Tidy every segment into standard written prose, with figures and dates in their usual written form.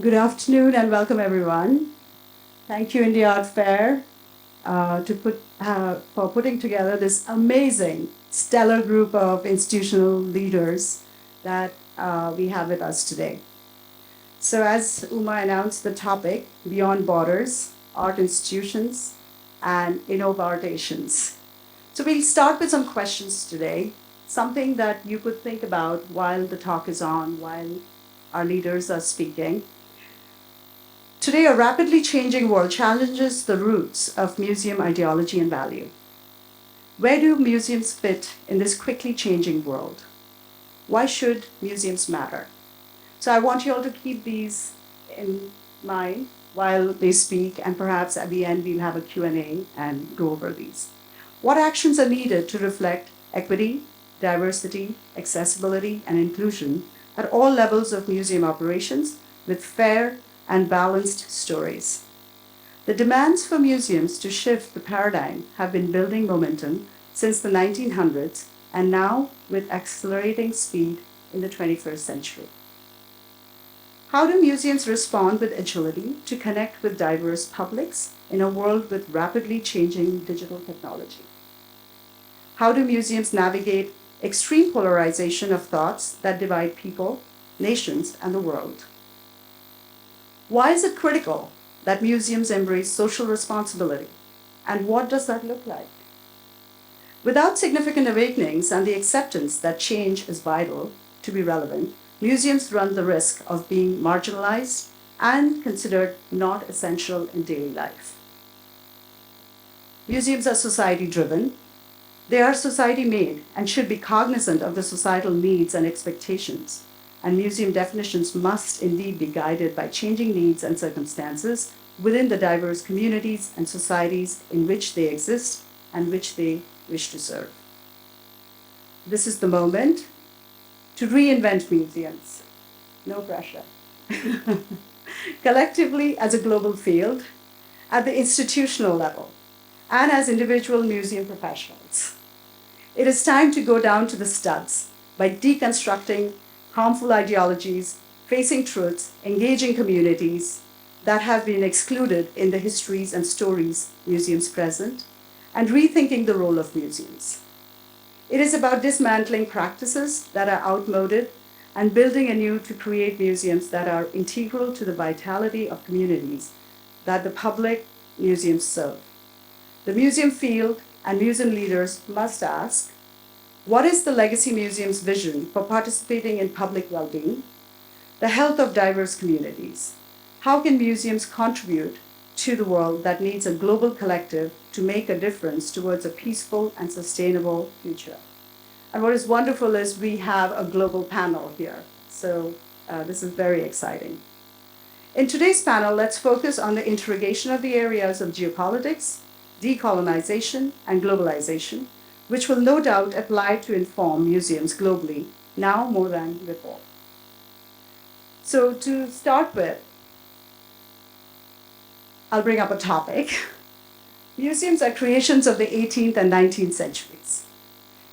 Good afternoon and welcome everyone. Thank you, India Art Fair, for putting together this amazing, stellar group of institutional leaders that we have with us today. So as Uma announced the topic, Beyond Borders, Art Institutions, and Innov-Art-Ations. So we'll start with some questions today, something that you could think about while the talk is on, while our leaders are speaking. Today, a rapidly changing world challenges the roots of museum ideology and value. Where do museums fit in this quickly changing world? Why should museums matter? So I want you all to keep these in mind while they speak, and perhaps at the end we'll have a Q&A and go over these. What actions are needed to reflect equity, diversity, accessibility, and inclusion at all levels of museum operations with fair and balanced stories? The demands for museums to shift the paradigm have been building momentum since the 1900s and now with accelerating speed in the 21st century. How do museums respond with agility to connect with diverse publics in a world with rapidly changing digital technology? How do museums navigate extreme polarization of thoughts that divide people, nations, and the world? Why is it critical that museums embrace social responsibility? And what does that look like? Without significant awakenings and the acceptance that change is vital to be relevant, museums run the risk of being marginalized and considered not essential in daily life. Museums are society-driven. They are society-made and should be cognizant of the societal needs and expectations. And museum definitions must indeed be guided by changing needs and circumstances within the diverse communities and societies in which they exist and which they wish to serve. This is the moment to reinvent museums. No pressure. Collectively, as a global field, at the institutional level, and as individual museum professionals. It is time to go down to the studs by deconstructing harmful ideologies, facing truths, engaging communities that have been excluded in the histories and stories museums present, and rethinking the role of museums. It is about dismantling practices that are outmoded and building anew to create museums that are integral to the vitality of communities that the public museums serve. The museum field and museum leaders must ask, what is the Legacy Museum's vision for participating in public well-being, the health of diverse communities? How can museums contribute to the world that needs a global collective to make a difference towards a peaceful and sustainable future? And what is wonderful is we have a global panel here. So this is very exciting. In today's panel, let's focus on the interrogation of the areas of geopolitics, decolonization, and globalization, which will no doubt apply to inform museums globally, now more than before. So to start with, I'll bring up a topic. Museums are creations of the 18th and 19th centuries.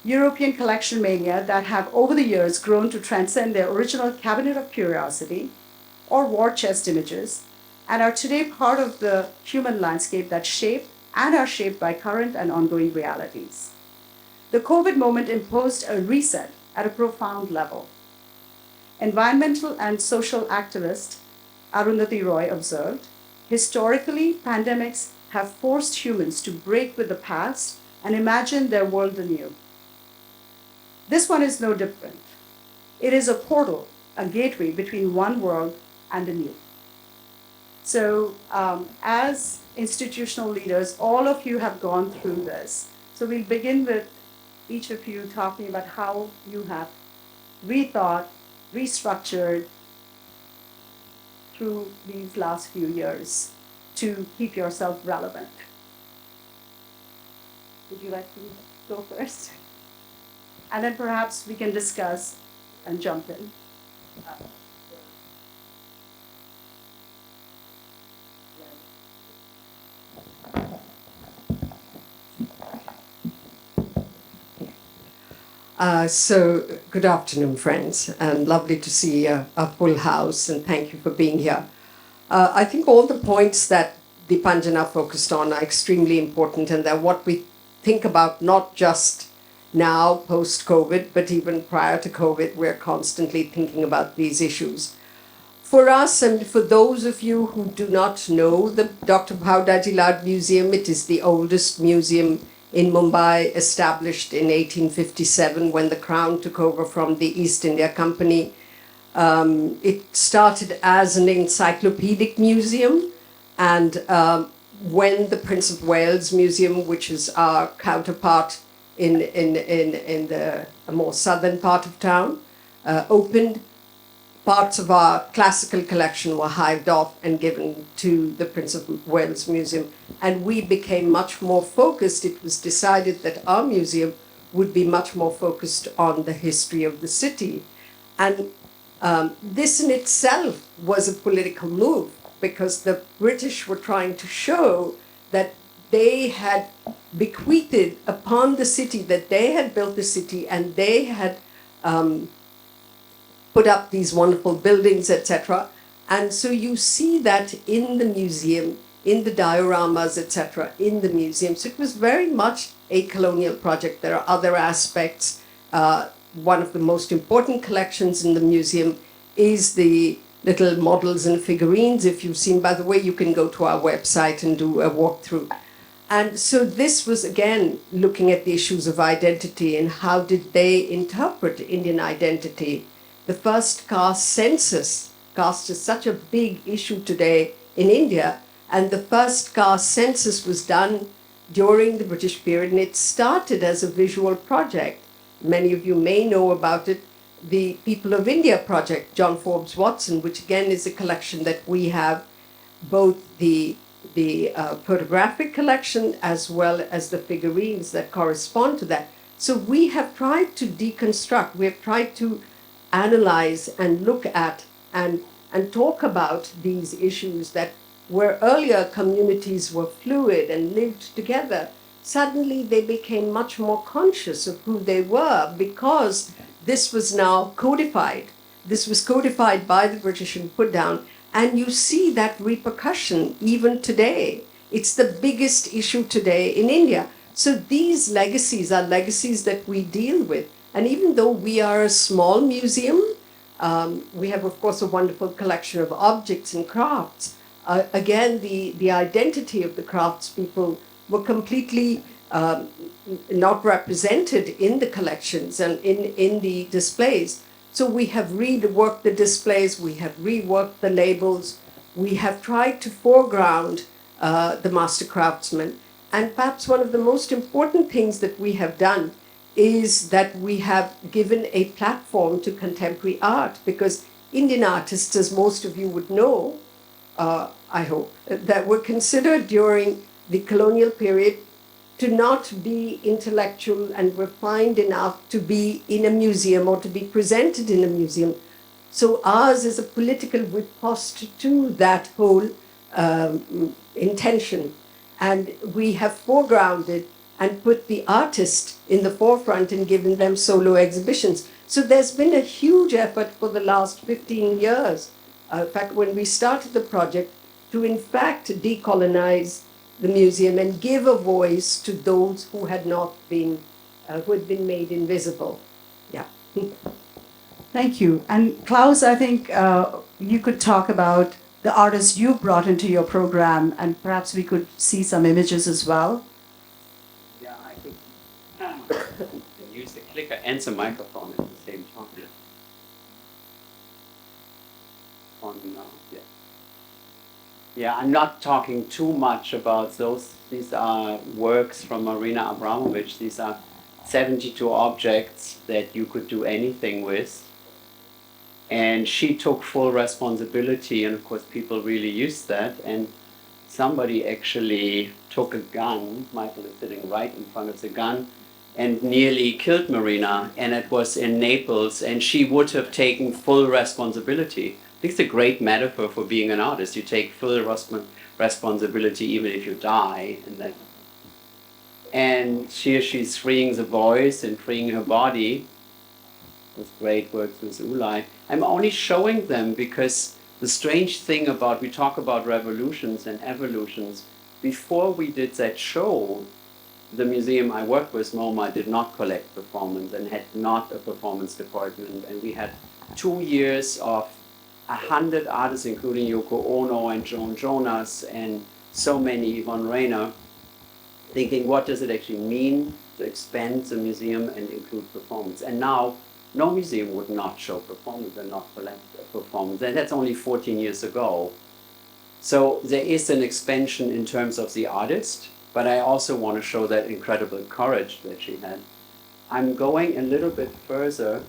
European collection mania that have over the years grown to transcend their original cabinet of curiosity or war chest images, and are today part of the human landscape that shape and are shaped by current and ongoing realities. The COVID moment imposed a reset at a profound level. Environmental and social activist Arundhati Roy observed, historically, pandemics have forced humans to break with the past and imagine their world anew. This one is no different. It is a portal, a gateway between one world and the new. So as institutional leaders, all of you have gone through this. So we'll begin with each of you talking about how you have rethought, restructured through these last few years to keep yourself relevant. Would you like to go first? And then perhaps we can discuss and jump in. So Good afternoon, friends, and lovely to see a full house, and thank you for being here. I think all the points that Deepanjana focused on are extremely important, and they're what we think about not just now, post-COVID, but even prior to COVID, we're constantly thinking about these issues. For us, and for those of you who do not know the Dr. Bhau Daji Museum, it is the oldest museum in Mumbai, established in 1857 when the Crown took over from the East India Company. It started as an encyclopedic museum, and when the Prince of Wales Museum, which is our counterpart in the more southern part of town, opened, parts of our classical collection were hived off and given to the Prince of Wales Museum, and we became much more focused. It was decided that our museum would be much more focused on the history of the city. And this in itself was a political move, because the British were trying to show that they had bequeathed upon the city, that they had built the city, and they had put up these wonderful buildings, etc. And so you see that in the museum, in the dioramas, etc., in the museum. So it was very much a colonial project. There are other aspects. One of the most important collections in the museum is the little models and figurines. If you've seen, by the way, you can go to our website and do a walkthrough. And so this was, again, looking at the issues of identity and how did they interpret Indian identity. The first caste census, caste is such a big issue today in India, and the first caste census was done during the British period, and it started as a visual project. Many of you may know about it, the People of India project, John Forbes Watson, which again is a collection that we have, both the photographic collection as well as the figurines that correspond to that. So we have tried to deconstruct, we have tried to analyze and look at and talk about these issues that where earlier communities were fluid and lived together, suddenly they became much more conscious of who they were because this was now codified. This was codified by the British and put down, and you see that repercussion even today. It's the biggest issue today in India. So these legacies are legacies that we deal with. And even though we are a small museum, we have, of course, a wonderful collection of objects and crafts. Again, the identity of the craftspeople were completely not represented in the collections and in the displays. So we have reworked the displays, we have reworked the labels, we have tried to foreground the master craftsmen. And perhaps one of the most important things that we have done is that we have given a platform to contemporary art, because Indian artists, as most of you would know, I hope, that were considered during the colonial period to not be intellectual and refined enough to be in a museum or to be presented in a museum. So ours is a political riposte to that whole intention. And we have foregrounded and put the artist in the forefront and given them solo exhibitions. So there's been a huge effort for the last 15 years, in fact, when we started the project, to in fact decolonize the museum and give a voice to those who had not been, who had been made invisible. Yeah. Thank you. And Klaus, I think you could talk about the artists you brought into your program, and perhaps we could see some images as well. Yeah, I think you can use the clicker and the microphone at the same time. On now, yeah. Yeah, I'm not talking too much about those. These are works from Marina Abramovich. These are 72 objects that you could do anything with. And she took full responsibility, and of course people really used that. And somebody actually took a gun, Michael is sitting right in front of the gun, and nearly killed Marina, and it was in Naples, and she would have taken full responsibility. I think it's a great metaphor for being an artist. You take full responsibility even if you die. And here she's freeing the voice and freeing her body. with great works with Ulay. I'm only showing them because the strange thing about, we talk about revolutions and evolutions, before we did that show, the museum I worked with, MoMA, did not collect performance and had not a performance department. And we had 2 years of 100 artists, including Yoko Ono and Joan Jonas and so many, Yvonne Rainer, thinking what does it actually mean to expand the museum and include performance. And now, no museum would not show performance and not collect a performance. And that's only 14 years ago. So there is an expansion in terms of the artist, but I also want to show that incredible courage that she had. I'm going a little bit further.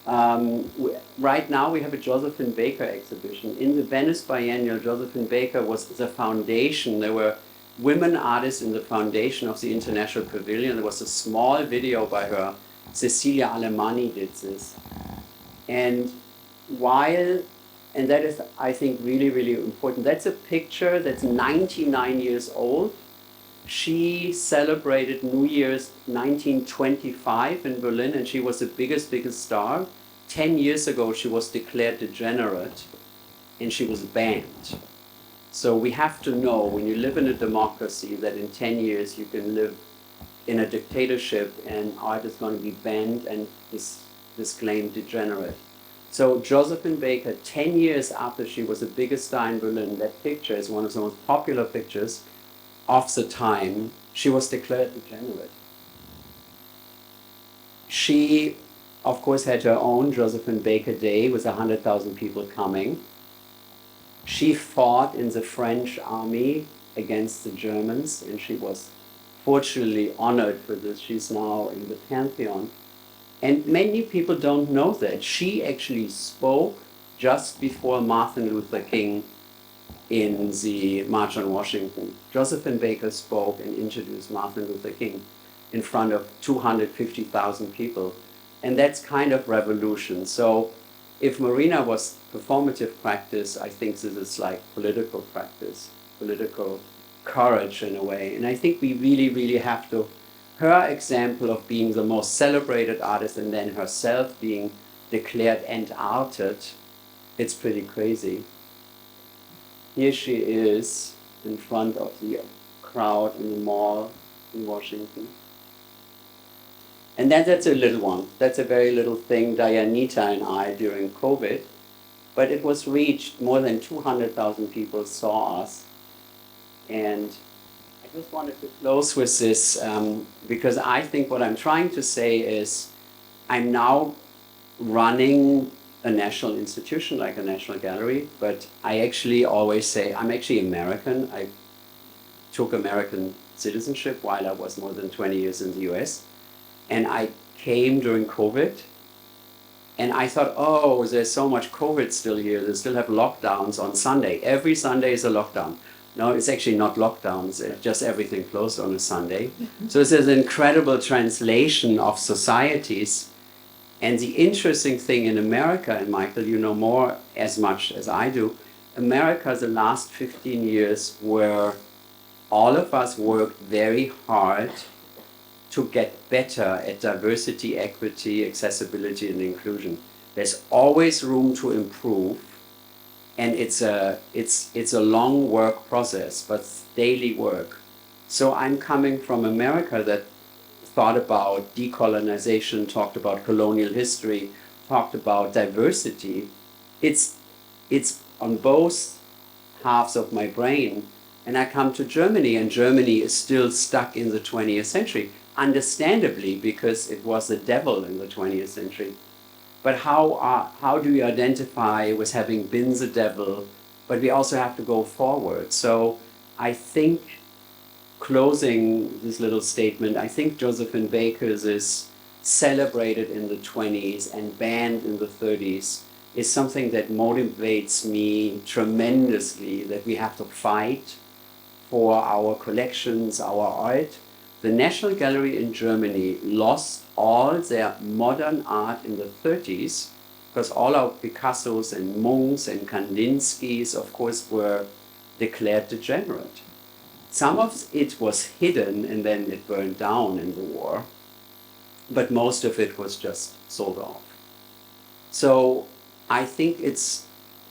Right now we have a Josephine Baker exhibition. In the Venice Biennial, Josephine Baker was the foundation. There were women artists in the foundation of the International Pavilion. There was a small video by her. Cecilia Alemani did this. And and that is, I think, really, really important. That's a picture that's 99 years old. She celebrated New Year's 1925 in Berlin, and she was the biggest star. 10 years ago, she was declared degenerate, and she was banned. So we have to know, when you live in a democracy, that in 10 years you can live in a dictatorship and art is going to be banned and disclaimed degenerate. So Josephine Baker, 10 years after she was the biggest star in Berlin, that picture is one of the most popular pictures of the time. She was declared degenerate. She, of course, had her own Josephine Baker Day with 100,000 people coming. She fought in the French army against the Germans, and she was fortunately honored for this. She's now in the Pantheon. And many people don't know that. She actually spoke just before Martin Luther King in the March on Washington. Josephine Baker spoke and introduced Martin Luther King in front of 250,000 people. And that's kind of revolution. So if Marina was performative practice, I think this is like political practice, political courage in a way. And I think we really, really have to, her example of being the most celebrated artist and then herself being declared entarted, it's pretty crazy. Here she is in front of the crowd in the mall in Washington. And then that's a little one. That's a very little thing, Dianita and I, during COVID. But it was reached, more than 200,000 people saw us. And I just wanted to close with this because I think what I'm trying to say is I'm now running a national institution like a National Gallery, but I actually always say I'm actually American. I took American citizenship while I was more than 20 years in the US. And I came during COVID, and I thought, oh, there's so much COVID still here. They still have lockdowns on Sunday. Every Sunday is a lockdown. No, it's actually not lockdowns. It's just everything closed on a Sunday. So it's an incredible translation of societies. And the interesting thing in America, and Michael, you know more as much as I do, America, the last 15 years, where all of us worked very hard to get better at diversity, equity, accessibility, and inclusion. There's always room to improve, and it's a long work process, but daily work. So I'm coming from America that thought about decolonization, talked about colonial history, talked about diversity. It's on both halves of my brain. And I come to Germany, and Germany is still stuck in the 20th century. Understandably, because it was the devil in the 20th century. But how do you identify with having been the devil, but we also have to go forward? So I think, closing this little statement, I think Josephine Baker's is celebrated in the 20s and banned in the 30s is something that motivates me tremendously, that we have to fight for our collections, our art. The National Gallery in Germany lost all their modern art in the 30s because all our Picassos and Munchs and Kandinskis, of course, were declared degenerate. Some of it was hidden and then it burned down in the war, but most of it was just sold off. So I think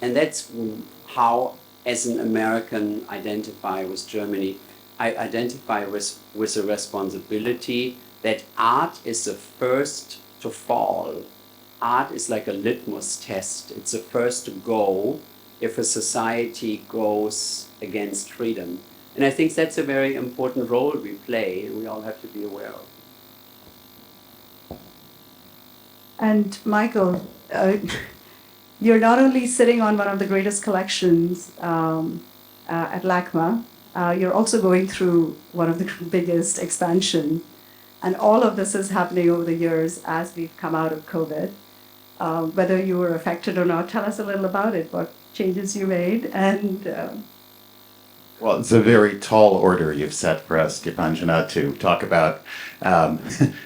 and that's how, as an American, identify with Germany. I identify with the responsibility that art is the first to fall. Art is like a litmus test. It's the first to go if a society goes against freedom. And I think that's a very important role we play, and we all have to be aware of. And Michael, you're not only sitting on one of the greatest collections at LACMA, you're also going through one of the biggest expansion. And all of this is happening over the years as we've come out of COVID. Whether you were affected or not, tell us a little about it, what changes you made, and well, it's a very tall order you've set for us, Deepanjana, to talk about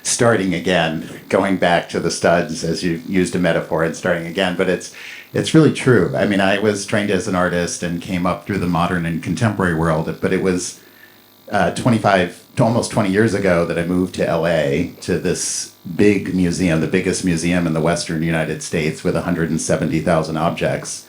starting again, going back to the studs, as you used a metaphor, and starting again. But it's really true. I mean, I was trained as an artist and came up through the modern and contemporary world, but it was 25 to almost 20 years ago that I moved to LA to this big museum, the biggest museum in the Western United States with 170,000 objects.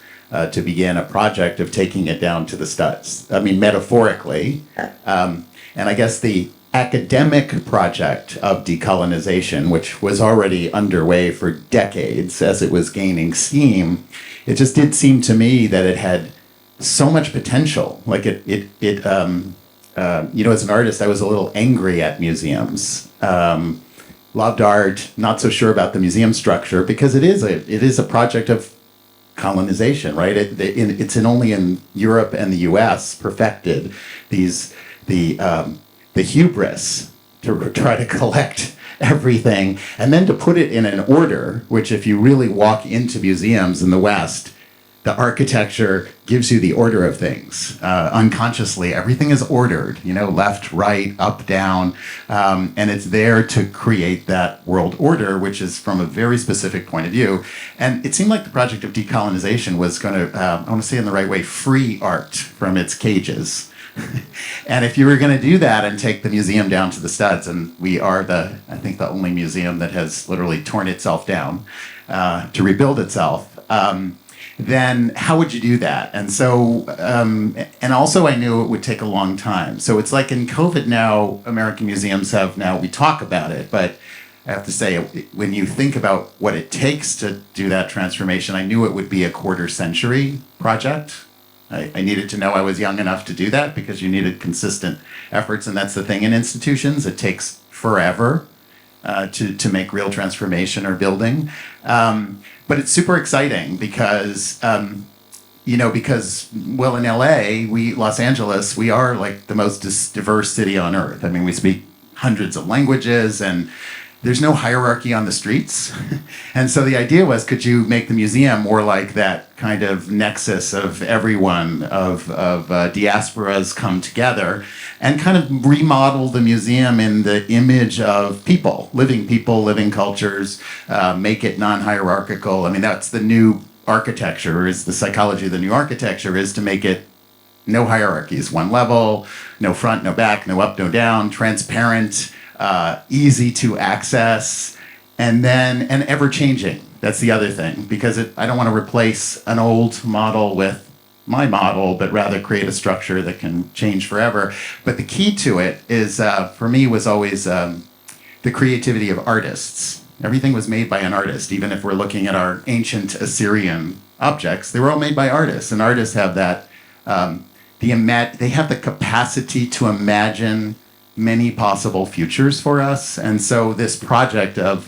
To begin a project of taking it down to the studs. I mean, metaphorically. And I guess the academic project of decolonization, which was already underway for decades as it was gaining steam, it just did seem to me that it had so much potential. Like you know, as an artist, I was a little angry at museums. Loved art, not so sure about the museum structure, because it is a project of colonization, right? It's only in Europe and the U.S. perfected the hubris to try to collect everything and then to put it in an order, which if you really walk into museums in the West, the architecture gives you the order of things. Unconsciously, everything is ordered, you know, left, right, up, down, and it's there to create that world order, which is from a very specific point of view. And it seemed like the project of decolonization was going to, I want to say in the right way, free art from its cages. And if you were going to do that and take the museum down to the studs, and we are I think the only museum that has literally torn itself down to rebuild itself, then how would you do that? And so, and also I knew it would take a long time. So it's like in COVID now, American museums we talk about it, but I have to say, when you think about what it takes to do that transformation, I knew it would be a quarter-century project. I needed to know I was young enough to do that because you needed consistent efforts, and that's the thing in institutions. It takes forever to make real transformation or building. But it's super exciting because, well, in LA, Los Angeles, we are like the most diverse city on earth. I mean, we speak hundreds of languages and there's no hierarchy on the streets. And so the idea was, could you make the museum more like that kind of nexus of everyone, of diasporas come together, and kind of remodel the museum in the image of people, living cultures, make it non-hierarchical. I mean, that's the new architecture, is the psychology of the new architecture, is to make it no hierarchies, one level, no front, no back, no up, no down, transparent, easy to access, and ever-changing. That's the other thing, because I don't want to replace an old model with my model, but rather create a structure that can change forever. But the key to it is, for me, was always the creativity of artists. Everything was made by an artist. Even if we're looking at our ancient Assyrian objects, they were all made by artists, and artists have that, they have the capacity to imagine many possible futures for us. And so this project of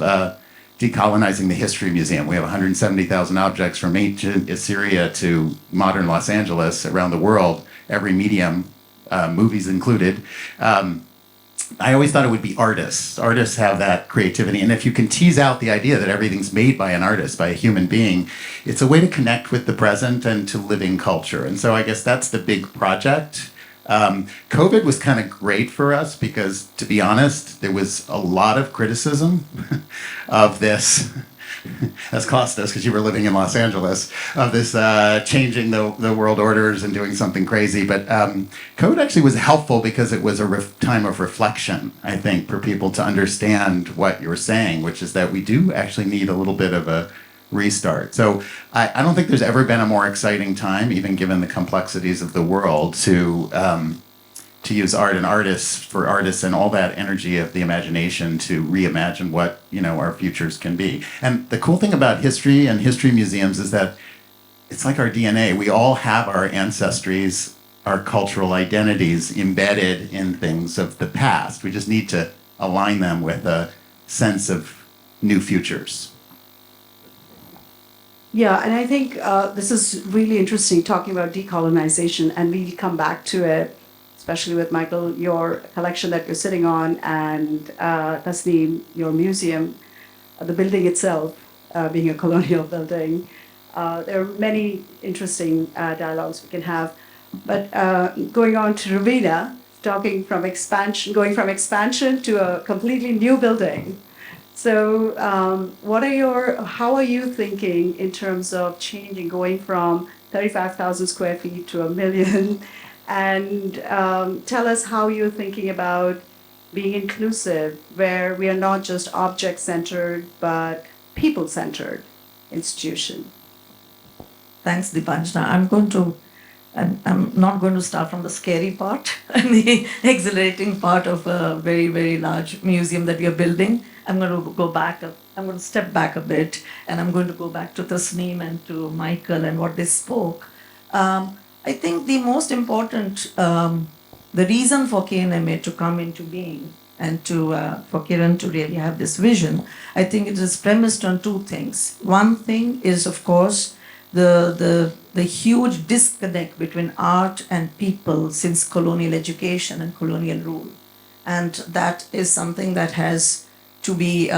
decolonizing the History Museum, we have 170,000 objects from ancient Assyria to modern Los Angeles around the world, every medium, movies included. I always thought it would be artists. Artists have that creativity. And if you can tease out the idea that everything's made by an artist, by a human being, it's a way to connect with the present and to living culture. And so I guess that's the big project. COVID was kind of great for us because, to be honest, there was a lot of criticism of this, as Klaus does, because you were living in Los Angeles, of this changing the world orders and doing something crazy. But COVID actually was helpful because it was a time of reflection, I think, for people to understand what you were saying, which is that we do actually need a little bit of a restart. So I don't think there's ever been a more exciting time, even given the complexities of the world, to use art and artists and all that energy of the imagination to reimagine what, you know, our futures can be. And the cool thing about history and history museums is that it's like our DNA. We all have our ancestries, our cultural identities embedded in things of the past. We just need to align them with a sense of new futures. Yeah, and I think this is really interesting, talking about decolonization, and we'll come back to it, especially with Michael, your collection that you're sitting on, and Tasneem, your museum, the building itself being a colonial building. There are many interesting dialogues we can have. But going on to Roobina, going from expansion to a completely new building. So how are you thinking in terms of changing, going from 35,000 square feet to 1 million? And tell us how you're thinking about being inclusive, where we are not just object-centered, but people-centered institution. Thanks, Deepanjana. I'm not going to start from the scary part and the exhilarating part of a very, very large museum that we are building. I'm going to step back a bit, and I'm going to go back to Tasneem and to Michael and what they spoke. I think the most important, the reason for KNMA to come into being and for Kiran to really have this vision, I think it is premised on two things. One thing is, of course, the huge disconnect between art and people since colonial education and colonial rule. And that is something that has to be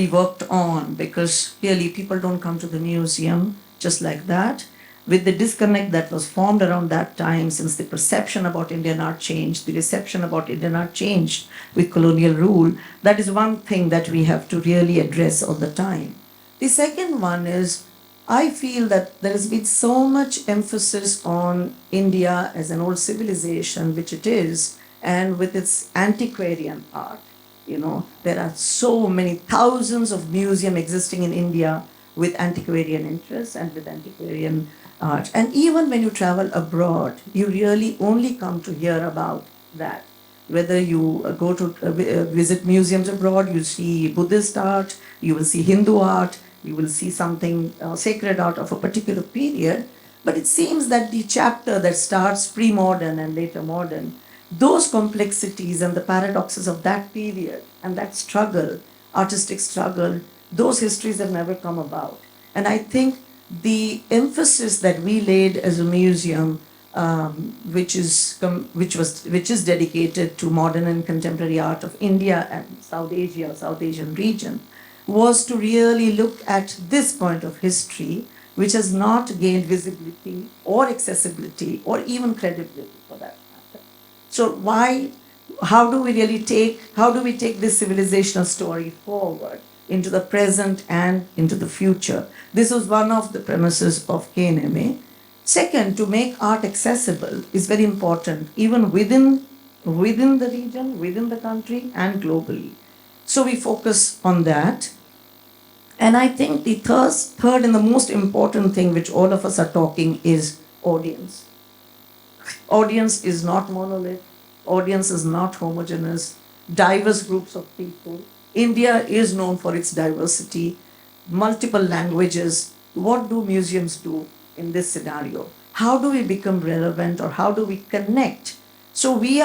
worked on, because really people don't come to the museum just like that. With the disconnect that was formed around that time, since the perception about Indian art changed, the reception about Indian art changed with colonial rule, that is one thing that we have to really address all the time. The second one is, I feel that there has been so much emphasis on India as an old civilization, which it is, and with its antiquarian art. You know, there are so many thousands of museums existing in India with antiquarian interests and with antiquarian art. And even when you travel abroad, you really only come to hear about that. Whether you go to visit museums abroad, you see Buddhist art, you will see Hindu art, you will see something sacred art of a particular period. But it seems that the chapter that starts pre-modern and later modern, those complexities and the paradoxes of that period and that struggle, artistic struggle, those histories have never come about. And I think the emphasis that we laid as a museum, which is dedicated to modern and contemporary art of India and South Asia, South Asian region, was to really look at this point of history, which has not gained visibility or accessibility or even credibility for that matter. So how do we take this civilizational story forward into the present and into the future? This was one of the premises of KNMA. Second, to make art accessible is very important, even within the region, within the country, and globally. So we focus on that. And I think the third and the most important thing which all of us are talking is audience. Audience is not monolith. Audience is not homogeneous. Diverse groups of people. India is known for its diversity, multiple languages. What do museums do in this scenario? How do we become relevant, or how do we connect? So we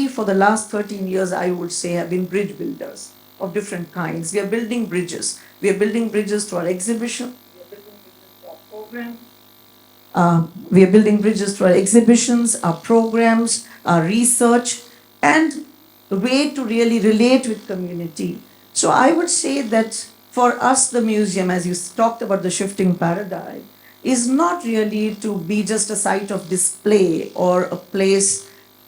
for the last 13 years, I would say, have been bridge builders of different kinds. We are building bridges. We are building bridges through our exhibition. We are building bridges through our program. We are building bridges through our exhibitions, our programs, our research, and a way to really relate with community. So I would say that for us, the museum, as you talked about the shifting paradigm, is not really to be just a site of display or a place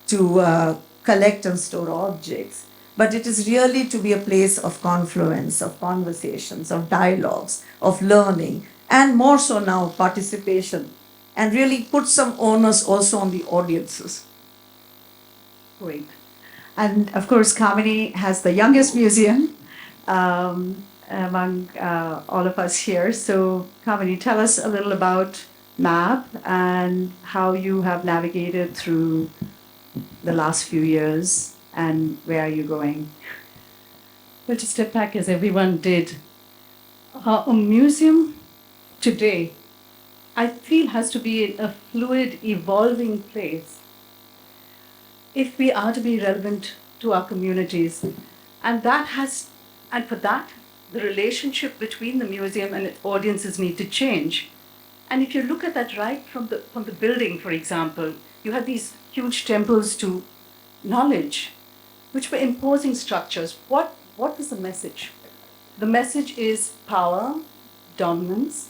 to collect and store objects, but it is really to be a place of confluence, of conversations, of dialogues, of learning, and more so now, participation, and really put some onus also on the audiences. Great. And of course, Kamini has the youngest museum. among all of us here. So, Kamini, tell us a little about MAP and how you have navigated through the last few years and where are you going? Well, to step back, as everyone did, a museum today, I feel, has to be a fluid, evolving place if we are to be relevant to our communities. And for that, the relationship between the museum and its audiences need to change. And if you look at that right from the building, for example, you have these huge temples to knowledge, which were imposing structures. What was the message? The message is power, dominance,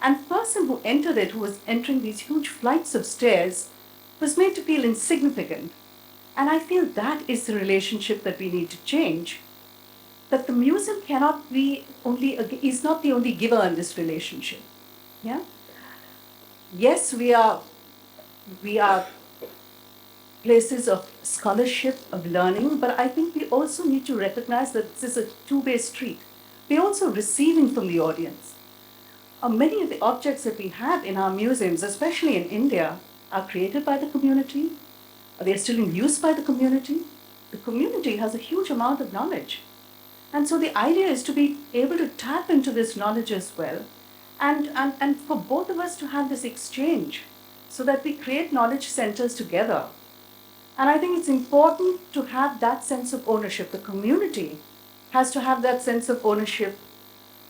and the person who entered it, who was entering these huge flights of stairs, was made to feel insignificant. And I feel that is the relationship that we need to change. That the museum cannot be is not the only giver in this relationship. Yeah? Yes, we are places of scholarship, of learning, but I think we also need to recognize that this is a two-way street. We're also receiving from the audience. Many of the objects that we have in our museums, especially in India, are created by the community. They are still in use by the community. The community has a huge amount of knowledge. And so the idea is to be able to tap into this knowledge as well, and for both of us to have this exchange so that we create knowledge centers together. And I think it's important to have that sense of ownership. The community has to have that sense of ownership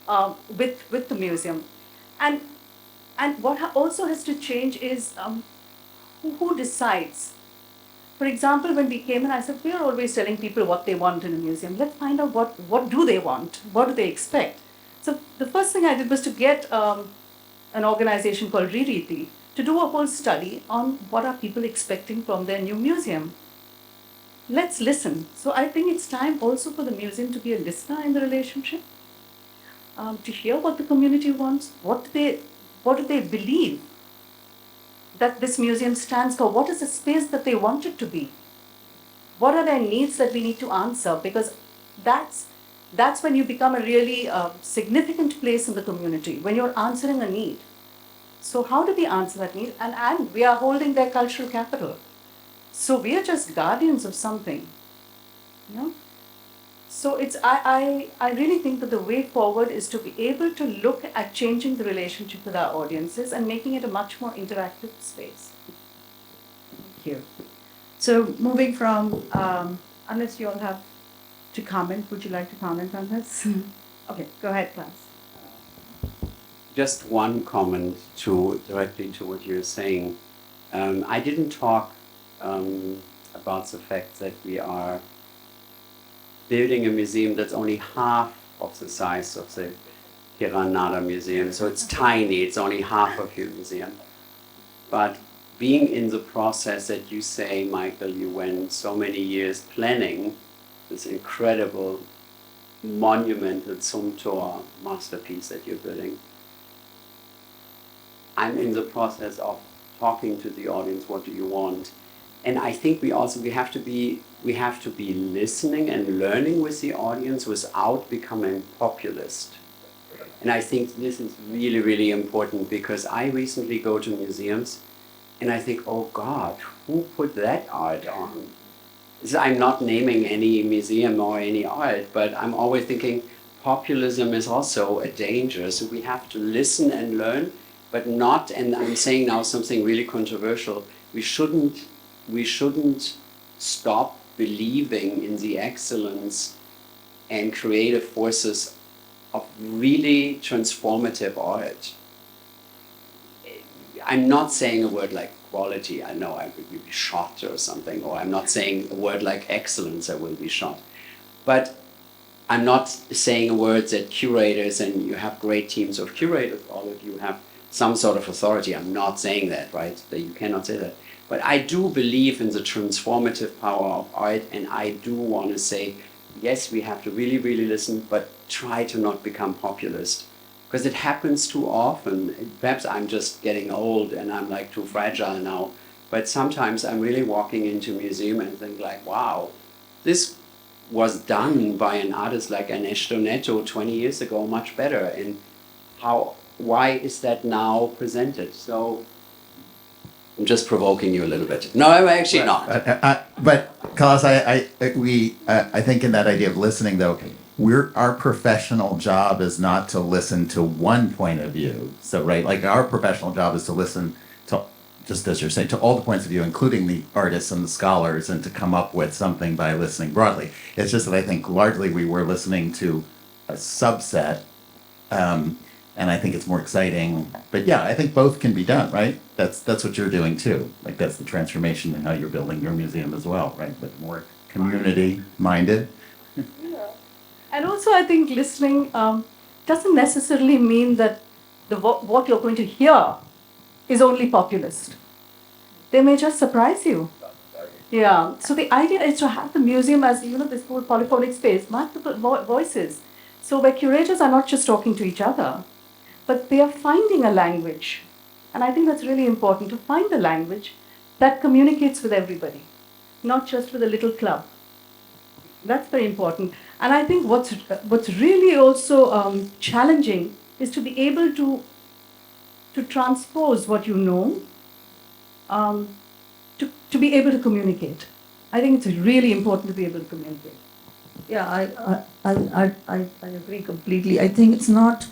with the museum. And what also has to change is who decides. For example, when we came in, I said, we are always telling people what they want in a museum. Let's find out what do they want? What do they expect? So the first thing I did was to get an organization called Ririti to do a whole study on what are people expecting from their new museum. Let's listen. So I think it's time also for the museum to be a listener in the relationship, to hear what the community wants, what do they believe that this museum stands for, what is the space that they want it to be, what are their needs that we need to answer, because that's when you become a really significant place in the community, when you're answering a need. So how do we answer that need? And we are holding their cultural capital. So we are just guardians of something. You know? So I really think that the way forward is to be able to look at changing the relationship with our audiences and making it a much more interactive space. Thank you. So moving from, unless you all have to comment, would you like to comment on this? Okay, go ahead, Klaus. Just one comment directly to what you're saying. I didn't talk about the fact that we are building a museum that's only half of the size of the Kiran Nadar Museum. So it's tiny, it's only half of your museum. But being in the process that you say, Michael, you went so many years planning this incredible monumental Sumtor masterpiece that you're building. I'm in the process of talking to the audience, what do you want? And I think we have to be listening and learning with the audience without becoming populist. And I think this is really, really important, because I recently go to museums and I think, oh God, who put that art on? So I'm not naming any museum or any art, but I'm always thinking populism is also a danger. So we have to listen and learn, but not, and I'm saying now something really controversial, we shouldn't stop believing in the excellence and creative forces of really transformative art. I'm not saying a word like quality, I know I would be shot or something, or I'm not saying a word like excellence, I will be shot. But I'm not saying a word that curators, and you have great teams of curators, all of you have some sort of authority. I'm not saying that, right? That you cannot say that. But I do believe in the transformative power of art, and I do want to say, yes, we have to really, really listen, but try to not become populist. Because it happens too often. Perhaps I'm just getting old and I'm like too fragile now. But sometimes I'm really walking into a museum and think like, wow, this was done by an artist like Ernesto Neto 20 years ago much better, and why is that now presented? So I'm just provoking you a little bit. No, I'm actually not. But Klaus, I think in that idea of listening, though, our professional job is not to listen to one point of view. So, right, like our professional job is to listen to, just as you're saying, to all the points of view, including the artists and the scholars, and to come up with something by listening broadly. It's just that I think largely we were listening to a subset, and I think it's more exciting. But yeah, I think both can be done, right? That's what you're doing too. Like that's the transformation in how you're building your museum as well, right? But more community-minded. And also, I think listening doesn't necessarily mean that what you're going to hear is only populist. They may just surprise you. Yeah. So the idea is to have the museum as, this whole polyphonic space, multiple voices. So where curators are not just talking to each other, but they are finding a language. And I think that's really important, to find a language that communicates with everybody, not just with a little club. That's very important. And I think what's really also challenging is to be able to transpose what you know, to be able to communicate. I think it's really important to be able to communicate. Yeah, I agree completely. I think it's not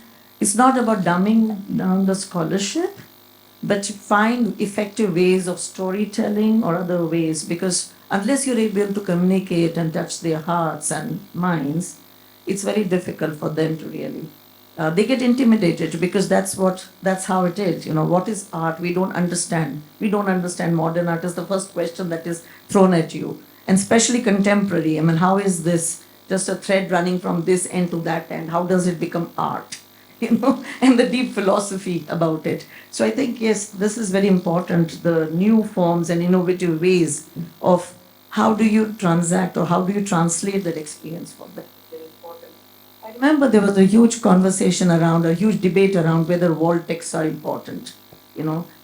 about dumbing down the scholarship, but to find effective ways of storytelling or other ways, because unless you're able to communicate and touch their hearts and minds, it's very difficult for them to really. They get intimidated because that's how it is. What is art? We don't understand. We don't understand modern art is the first question that is thrown at you, and especially contemporary. I mean, how is this just a thread running from this end to that end? How does it become art? And the deep philosophy about it. So I think, yes, this is very important, the new forms and innovative ways of how do you transact or how do you translate that experience for them. Very important. I remember there was a huge conversation around, a huge debate around whether wall texts are important.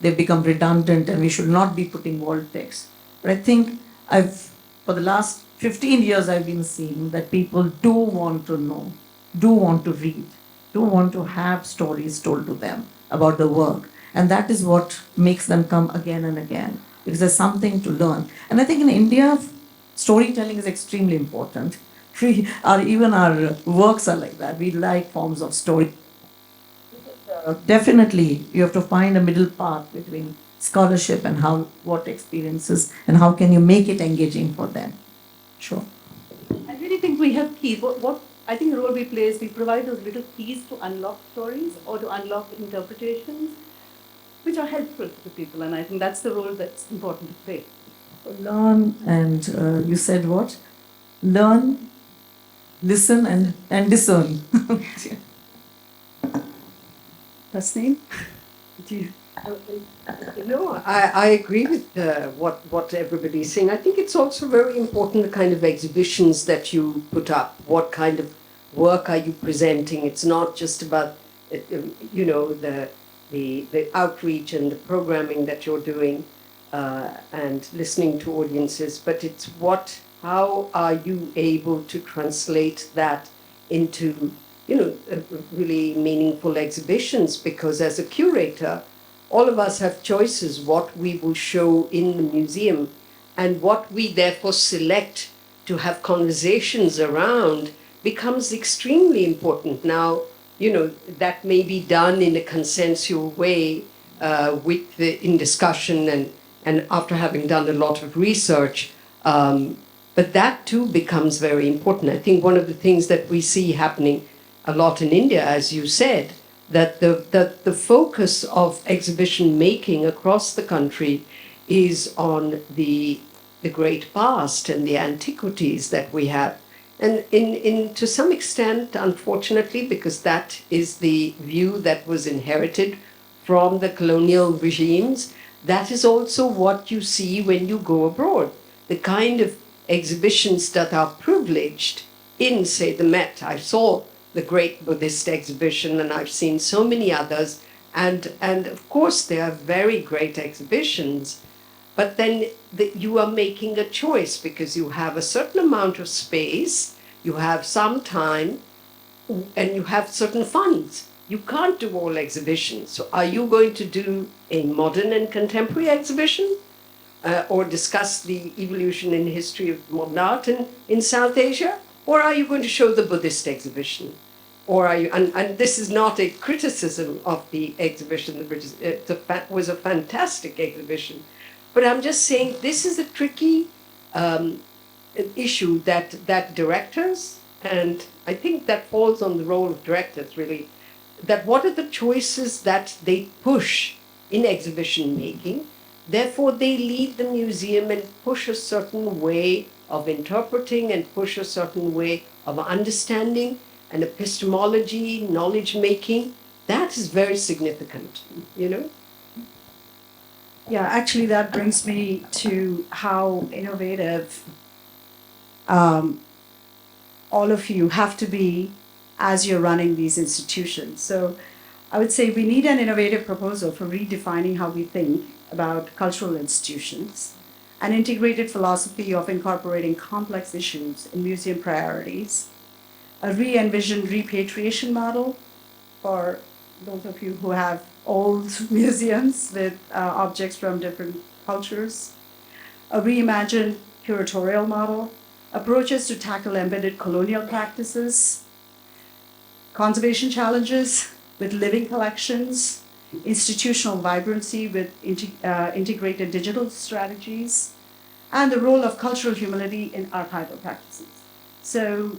They've become redundant and we should not be putting wall texts. But I think for the last 15 years, I've been seeing that people do want to know, do want to read, do want to have stories told to them about the work. And that is what makes them come again and again, because there's something to learn. And I think in India, storytelling is extremely important. Even our works are like that. We like forms of story. Definitely, you have to find a middle path between scholarship and what experiences, and how can you make it engaging for them. Sure. I really think we have keys. What I think the role we play is we provide those little keys to unlock stories or to unlock interpretations, which are helpful to people. And I think that's the role that's important to play. Learn and you said what? Learn, listen and discern. Tasneem? Do you? No, I agree with what everybody's saying. I think it's also very important the kind of exhibitions that you put up. What kind of work are you presenting? It's not just about the outreach and the programming that you're doing and listening to audiences, but it's how are you able to translate that into really meaningful exhibitions? Because as a curator, all of us have choices what we will show in the museum, and what we therefore select to have conversations around becomes extremely important. Now, that may be done in a consensual way in discussion and after having done a lot of research, but that too becomes very important. I think one of the things that we see happening a lot in India, as you said, that the focus of exhibition making across the country is on the great past and the antiquities that we have. And to some extent, unfortunately, because that is the view that was inherited from the colonial regimes, that is also what you see when you go abroad. The kind of exhibitions that are privileged in, say, the Met. I saw the great Buddhist exhibition, and I've seen so many others. And of course, they are very great exhibitions. but then you are making a choice because you have a certain amount of space, you have some time, and you have certain funds. You can't do all exhibitions. So are you going to do a modern and contemporary exhibition or discuss the evolution and history of modern art in South Asia? Or are you going to show the Buddhist exhibition? Or are you, and this is not a criticism of the exhibition, it was a fantastic exhibition. But I'm just saying this is a tricky issue that directors, and I think that falls on the role of directors really, that what are the choices that they push in exhibition making? Therefore, they lead the museum and push a certain way of interpreting and push a certain way of understanding and epistemology, knowledge making. That is very significant, you know? Yeah, actually, that brings me to how innovative all of you have to be as you're running these institutions. So I would say we need an innovative proposal for redefining how we think about cultural institutions, an integrated philosophy of incorporating complex issues in museum priorities, a re-envisioned repatriation model for those of you who have old museums with objects from different cultures, a reimagined curatorial model, approaches to tackle embedded colonial practices, conservation challenges with living collections, institutional vibrancy with integrated digital strategies, and the role of cultural humility in archival practices. So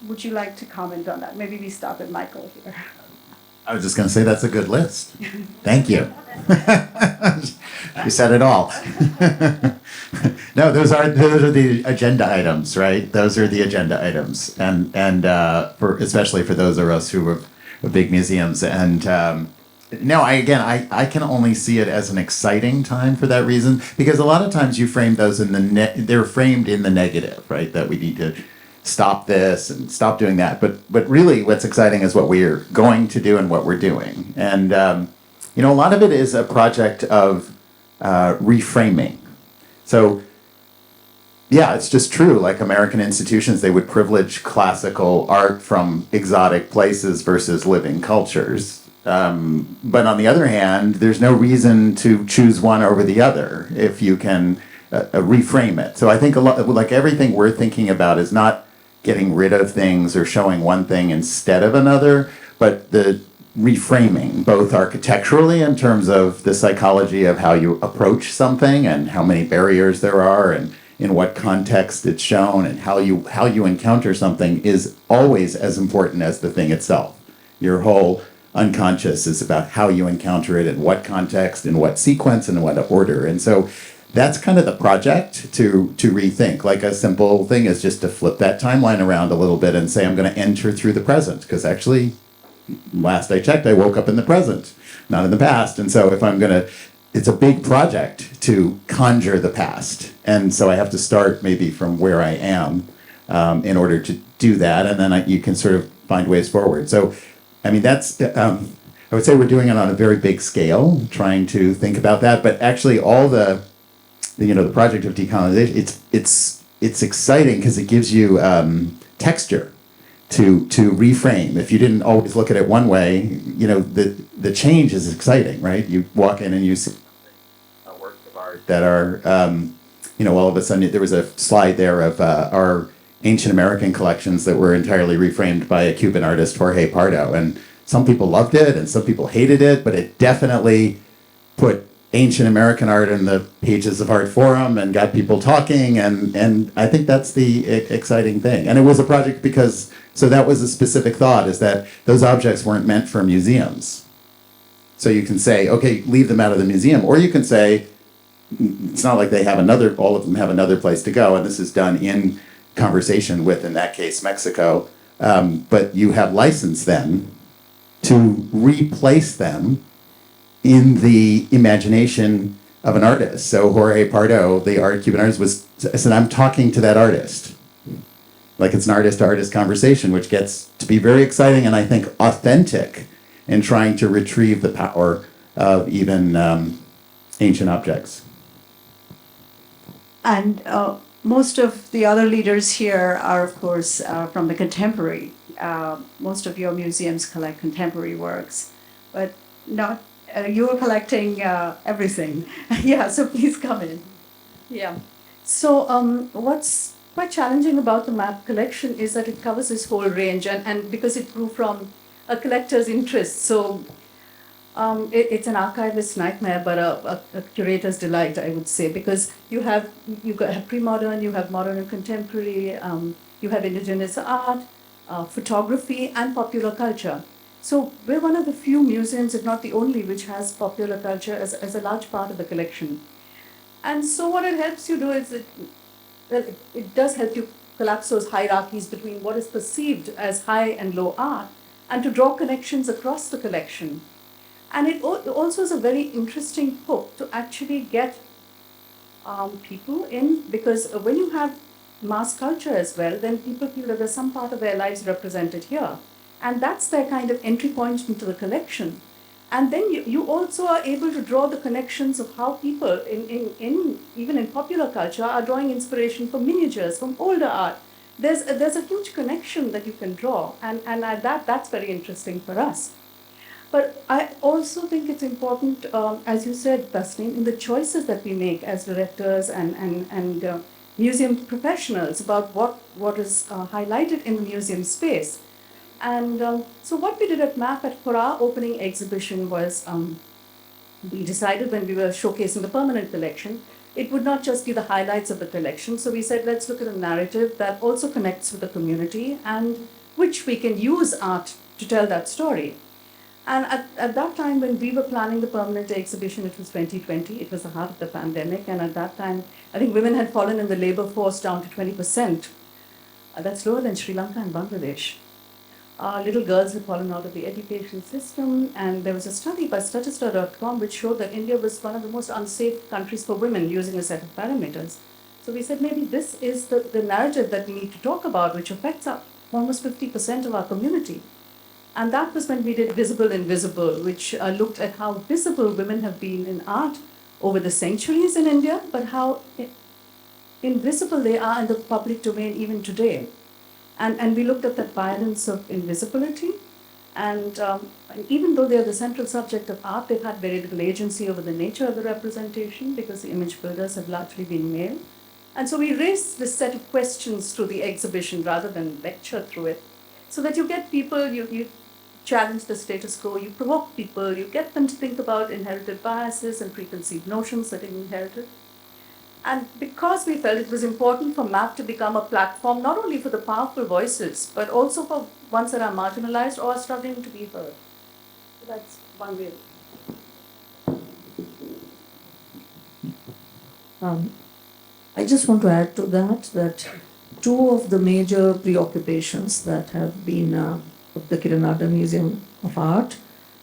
would you like to comment on that? Maybe we start with Michael here. I was just going to say that's a good list. Thank you. You said it all. No, those are the agenda items, right? Those are the agenda items, and for especially for those of us who are big museums. And no, I can only see it as an exciting time for that reason, because a lot of times you frame those in they're framed in the negative, right? That we need to stop this and stop doing that. But really, what's exciting is what we're going to do and what we're doing. And you know, a lot of it is a project of reframing. So yeah, it's just true. Like American institutions, they would privilege classical art from exotic places versus living cultures. But on the other hand, there's no reason to choose one over the other if you can reframe it. So I think a lot, like everything we're thinking about is not getting rid of things or showing one thing instead of another, but the reframing, both architecturally in terms of the psychology of how you approach something and how many barriers there are and in what context it's shown and how you encounter something is always as important as the thing itself. Your whole unconscious is about how you encounter it, in what context, in what sequence, and in what order. And so that's kind of the project to rethink. Like a simple thing is just to flip that timeline around a little bit and say, I'm going to enter through the present, because actually, last I checked, I woke up in the present, not in the past. And so if I'm going to, it's a big project to conjure the past. And so I have to start maybe from where I am in order to do that. And then you can sort of find ways forward. So, I mean, that's, I would say we're doing it on a very big scale, trying to think about that. But actually all the project of decolonization, it's exciting because it gives you texture to reframe. If you didn't always look at it one way, you know, the change is exciting, right? You walk in and you see works of art that are, all of a sudden there was a slide there of our ancient American collections that were entirely reframed by a Cuban artist, Jorge Pardo. And some people loved it and some people hated it, but it definitely put ancient American art in the pages of Art Forum and got people talking. And I think that's the exciting thing. And it was a project because, so that was a specific thought, is that those objects weren't meant for museums. So you can say, okay, leave them out of the museum. Or you can say, it's not like they have all of them have another place to go. And this is done in conversation with, in that case, Mexico. But you have license then to replace them in the imagination of an artist. So Jorge Pardo, the Cuban artist, said, I'm talking to that artist. Like it's an artist-to-artist conversation, which gets to be very exciting and I think authentic in trying to retrieve the power of even ancient objects. And most of the other leaders here are, of course, from the contemporary. Most of your museums collect contemporary works, but not. You're collecting everything. Yeah, so please come in. Yeah. So what's quite challenging about the map collection is that it covers this whole range, and because it grew from a collector's interest, so it's an archivist's nightmare, but a curator's delight, I would say, because have pre-modern, you have modern and contemporary, you have indigenous art, photography, and popular culture. So we're one of the few museums, if not the only, which has popular culture as a large part of the collection. And so what it helps you do is it does help you collapse those hierarchies between what is perceived as high and low art, and to draw connections across the collection. And it also is a very interesting hook to actually get people in, because when you have mass culture as well, then people feel that there's some part of their lives represented here. And that's their kind of entry point into the collection. And then you also are able to draw the connections of how people, even in popular culture, are drawing inspiration from miniatures, from older art. There's a huge connection that you can draw, and that's very interesting for us. But I also think it's important, as you said, Tasneem, in the choices that we make as directors and museum professionals about what is highlighted in the museum space. And so what we did at MAP for our opening exhibition was we decided when we were showcasing the permanent collection, it would not just be the highlights of the collection. So we said, let's look at a narrative that also connects with the community and which we can use art to tell that story. And at that time, when we were planning the permanent exhibition, it was 2020, it was the heart of the pandemic, and at that time, I think women had fallen in the labor force down to 20%. That's lower than Sri Lanka and Bangladesh. Little girls had fallen out of the education system, and there was a study by Statista.com which showed that India was one of the most unsafe countries for women using a set of parameters. So we said maybe this is the narrative that we need to talk about, which affects almost 50% of our community. And that was when we did Visible Invisible, which looked at how visible women have been in art over the centuries in India, but how invisible they are in the public domain even today. And we looked at that violence of invisibility. And even though they're the central subject of art, they've had very little agency over the nature of the representation because the image builders have largely been male. And so we raised this set of questions through the exhibition rather than lecture through it, so that you get people, you challenge the status quo, you provoke people, you get them to think about inherited biases and preconceived notions that are inherited. And because we felt it was important for MAP to become a platform not only for the powerful voices, but also for ones that are marginalized or are struggling to be heard. So that's one way. I just want to add to that two of the major preoccupations that have been of the Kiran Museum of Art,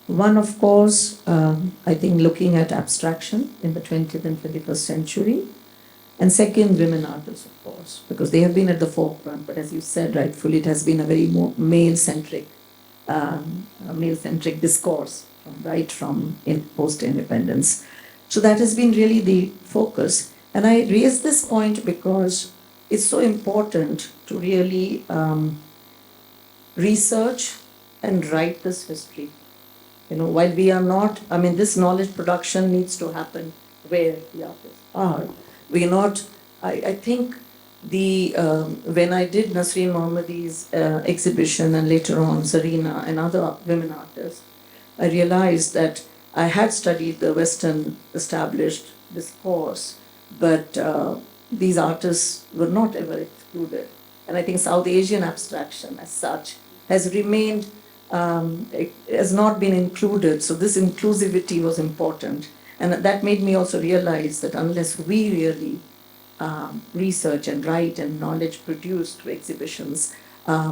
one, of course, I think looking at abstraction in the 20th and 21st century, and second, women artists, of course, because they have been at the forefront. But as you said rightfully, it has been a very male-centric discourse, right from post-independence. So that has been really the focus. And I raise this point because it's so important to really research and write this history. While we are not, this knowledge production needs to happen where the artists are. We're not, I think when I did Nasreen Mohammadi's exhibition and later on Zarina and other women artists, I realized that I had studied the Western established discourse, but these artists were not ever excluded. And I think South Asian abstraction as such has remained, has not been included. So this inclusivity was important. And that made me also realize that unless we really research and write and knowledge produce through exhibitions,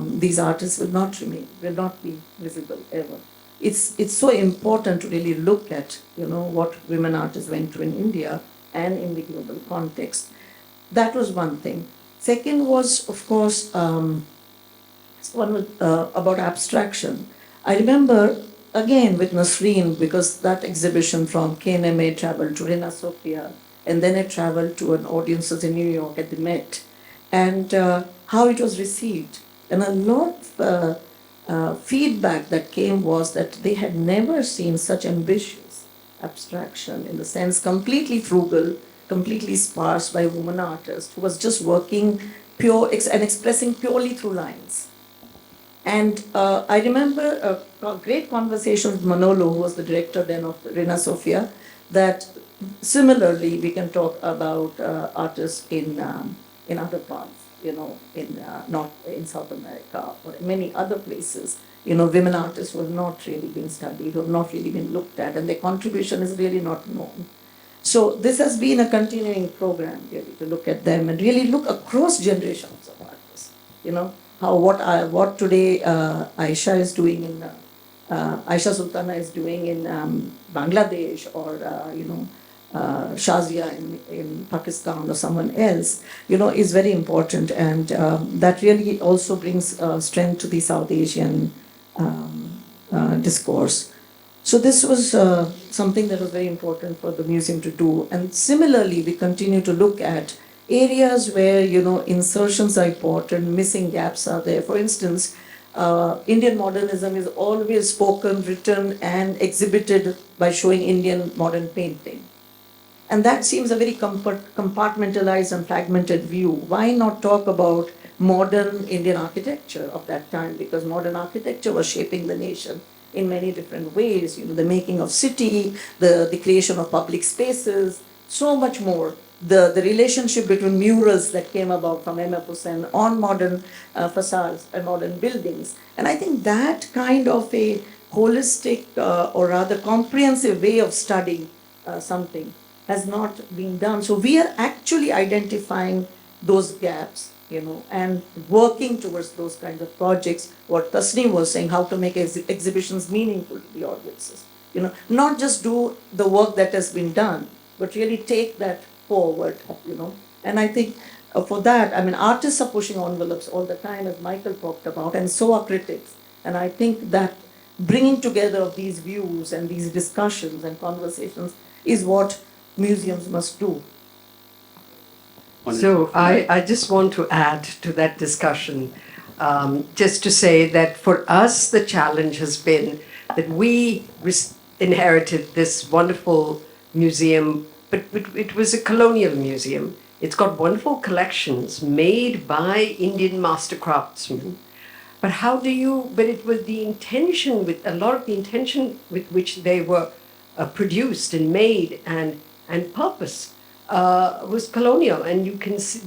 these artists will not be visible ever. It's so important to really look at what women artists went through in India and in the global context. That was one thing. Second was, of course, one was about abstraction. I remember again with Nasreen, because that exhibition from KNMA traveled to Rina Sofia and then I traveled to an audiences in New York at the Met, and how it was received. And a lot of feedback that came was that they had never seen such ambitious abstraction, in the sense completely frugal, completely sparse by a woman artist who was just working and expressing purely through lines. And I remember a great conversation with Manolo, who was the director then of Reina Sofia, that similarly we can talk about artists in other parts, not in South America or in many other places. Women artists who have not really been studied, who have not really been looked at, and their contribution is really not known. So this has been a continuing program, really, to look at them and really look across generations of artists. What today Aisha is doing in Aisha Sultana is doing in Bangladesh, or Shazia in Pakistan, or someone else, is very important, and that really also brings strength to the South Asian discourse. So this was something that was very important for the museum to do. And similarly, we continue to look at areas where, insertions are important, missing gaps are there. For instance, Indian modernism is always spoken, written, and exhibited by showing Indian modern painting. And that seems a very compartmentalized and fragmented view. Why not talk about modern Indian architecture of that time? Because modern architecture was shaping the nation in many different ways, the making of city, the creation of public spaces, so much more. The relationship between murals that came about from M.F. Hussain on modern facades and modern buildings. And I think that kind of a holistic or rather comprehensive way of studying something has not been done. So we are actually identifying those gaps, and working towards those kinds of projects. What Tasneem was saying, how to make exhibitions meaningful to the audiences. Not just do the work that has been done, but really take that forward, And I think for that, artists are pushing envelopes all the time, as Michael talked about, and so are critics. And I think that bringing together of these views and these discussions and conversations is what museums must do. So I just want to add to that discussion, just to say that for us, the challenge has been that we inherited this wonderful museum, but it was a colonial museum. It's got wonderful collections made by Indian master craftsmen. But but it was the intention, with a lot of the intention with which they were produced and made and purpose was colonial. And you can see,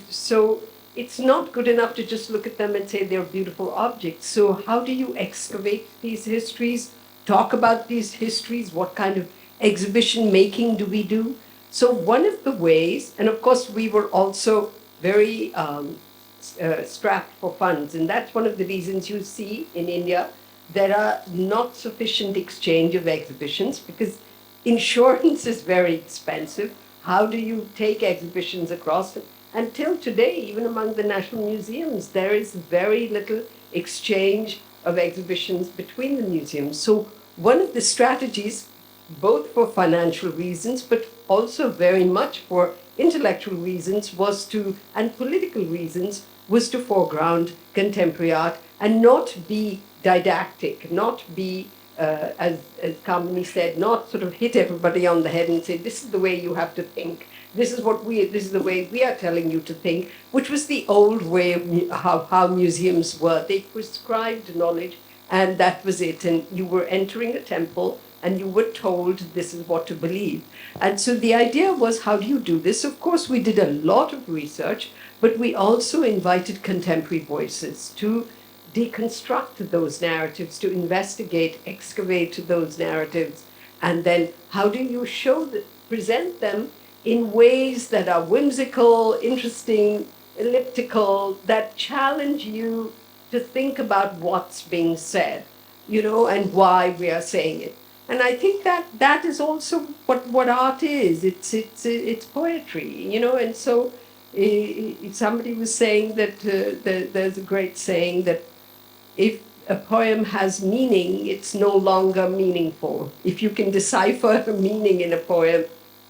so it's not good enough to just look at them and say they're beautiful objects. So how do you excavate these histories, talk about these histories? What kind of exhibition making do we do? So one of the ways, and of course we were also very strapped for funds, and that's one of the reasons you see in India there are not sufficient exchange of exhibitions, because insurance is very expensive. How do you take exhibitions across? Until today, even among the national museums, there is very little exchange of exhibitions between the museums. So one of the strategies, both for financial reasons, but also very much for intellectual reasons, and political reasons, was to foreground contemporary art and not be didactic, not be, as Kamini said, not sort of hit everybody on the head and say, this is the way you have to think. This is the way we are telling you to think, which was the old way of how museums were. They prescribed knowledge, and that was it. And you were entering a temple, and you were told this is what to believe. And so the idea was, how do you do this? Of course, we did a lot of research, but we also invited contemporary voices to deconstruct those narratives, to investigate, excavate those narratives, and then how do you present them in ways that are whimsical, interesting, elliptical, that challenge you to think about what's being said, and why we are saying it. And I think that is also what art is. It's poetry, and so somebody was saying that there's a great saying that if a poem has meaning, it's no longer meaningful. If you can decipher a meaning in a poem,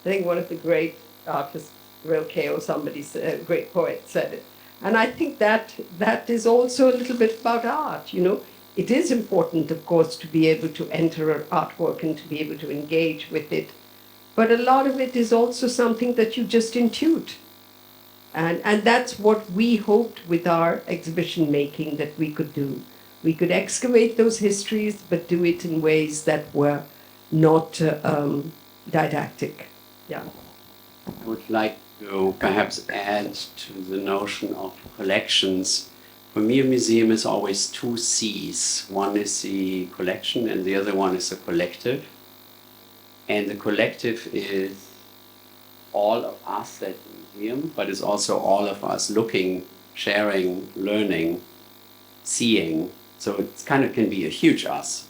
think one of the great artists, Rilke or somebody, said, a great poet, said it. And I think that is also a little bit about art, you know. It is important, of course, to be able to enter an artwork and to be able to engage with it. But a lot of it is also something that you just intuit. And that's what we hoped with our exhibition making that we could do. We could excavate those histories, but do it in ways that were not didactic. Yeah. I would like to perhaps add to the notion of collections. For me, a museum is always two C's. One is the collection and the other one is the collective. And the collective is all of us at the museum, but it's also all of us looking, sharing, learning, seeing. So it kind of can be a huge us.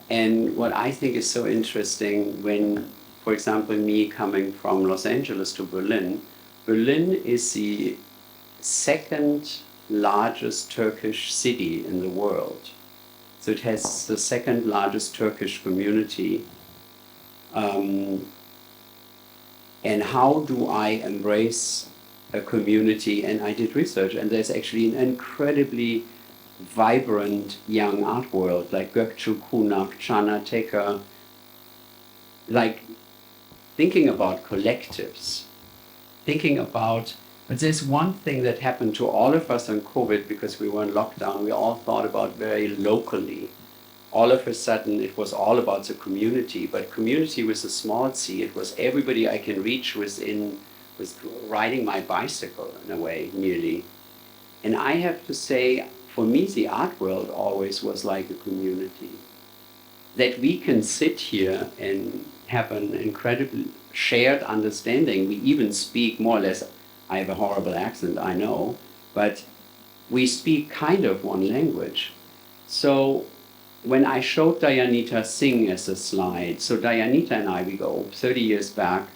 And what I think is so interesting when, for example, me coming from Los Angeles to Berlin, Berlin is the second largest Turkish city in the world. So it has the second largest Turkish community. And how do I embrace a community? And I did research, and there's actually an incredibly vibrant young art world, like Gökçe, Kunak, Chana, Teka, like thinking about collectives, thinking about, but there's one thing that happened to all of us on COVID because we were in lockdown, we all thought about very locally. All of a sudden, it was all about the community, but community was a small c. It was everybody I can reach with riding my bicycle in a way, nearly. And I have to say, for me, the art world always was like a community. That we can sit here and have an incredible shared understanding. We even speak more or less, I have a horrible accent, I know, but we speak kind of one language. So when I showed Dayanita Singh as a slide, so Dayanita and I, we go 30 years back,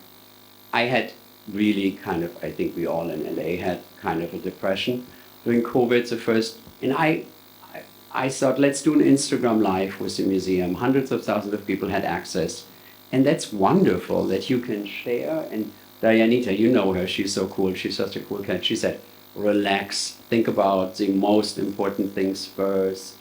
I had really kind of, I think we all in LA had kind of a depression during COVID, the first, and I thought, let's do an Instagram live with the museum. Hundreds of thousands of people had access. And that's wonderful that you can share. And Dayanita, you know her, she's so cool, she's such a cool cat. She said, relax, think about the most important things first.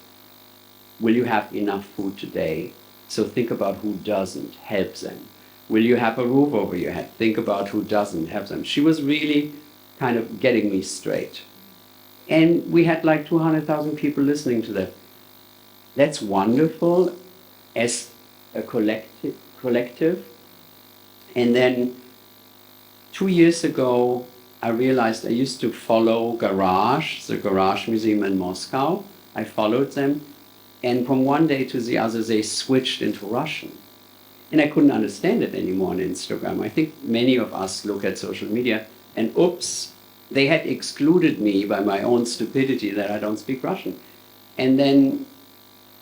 Will you have enough food today? So think about who doesn't, help them. Will you have a roof over your head? Think about who doesn't, help them. She was really kind of getting me straight. And we had like 200,000 people listening to that. That's wonderful as a collective. And then 2 years ago, I realized I used to follow Garage, the Garage Museum in Moscow. I followed them. And from one day to the other, they switched into Russian. And I couldn't understand it anymore on Instagram. I think many of us look at social media and oops, they had excluded me by my own stupidity that I don't speak Russian. And then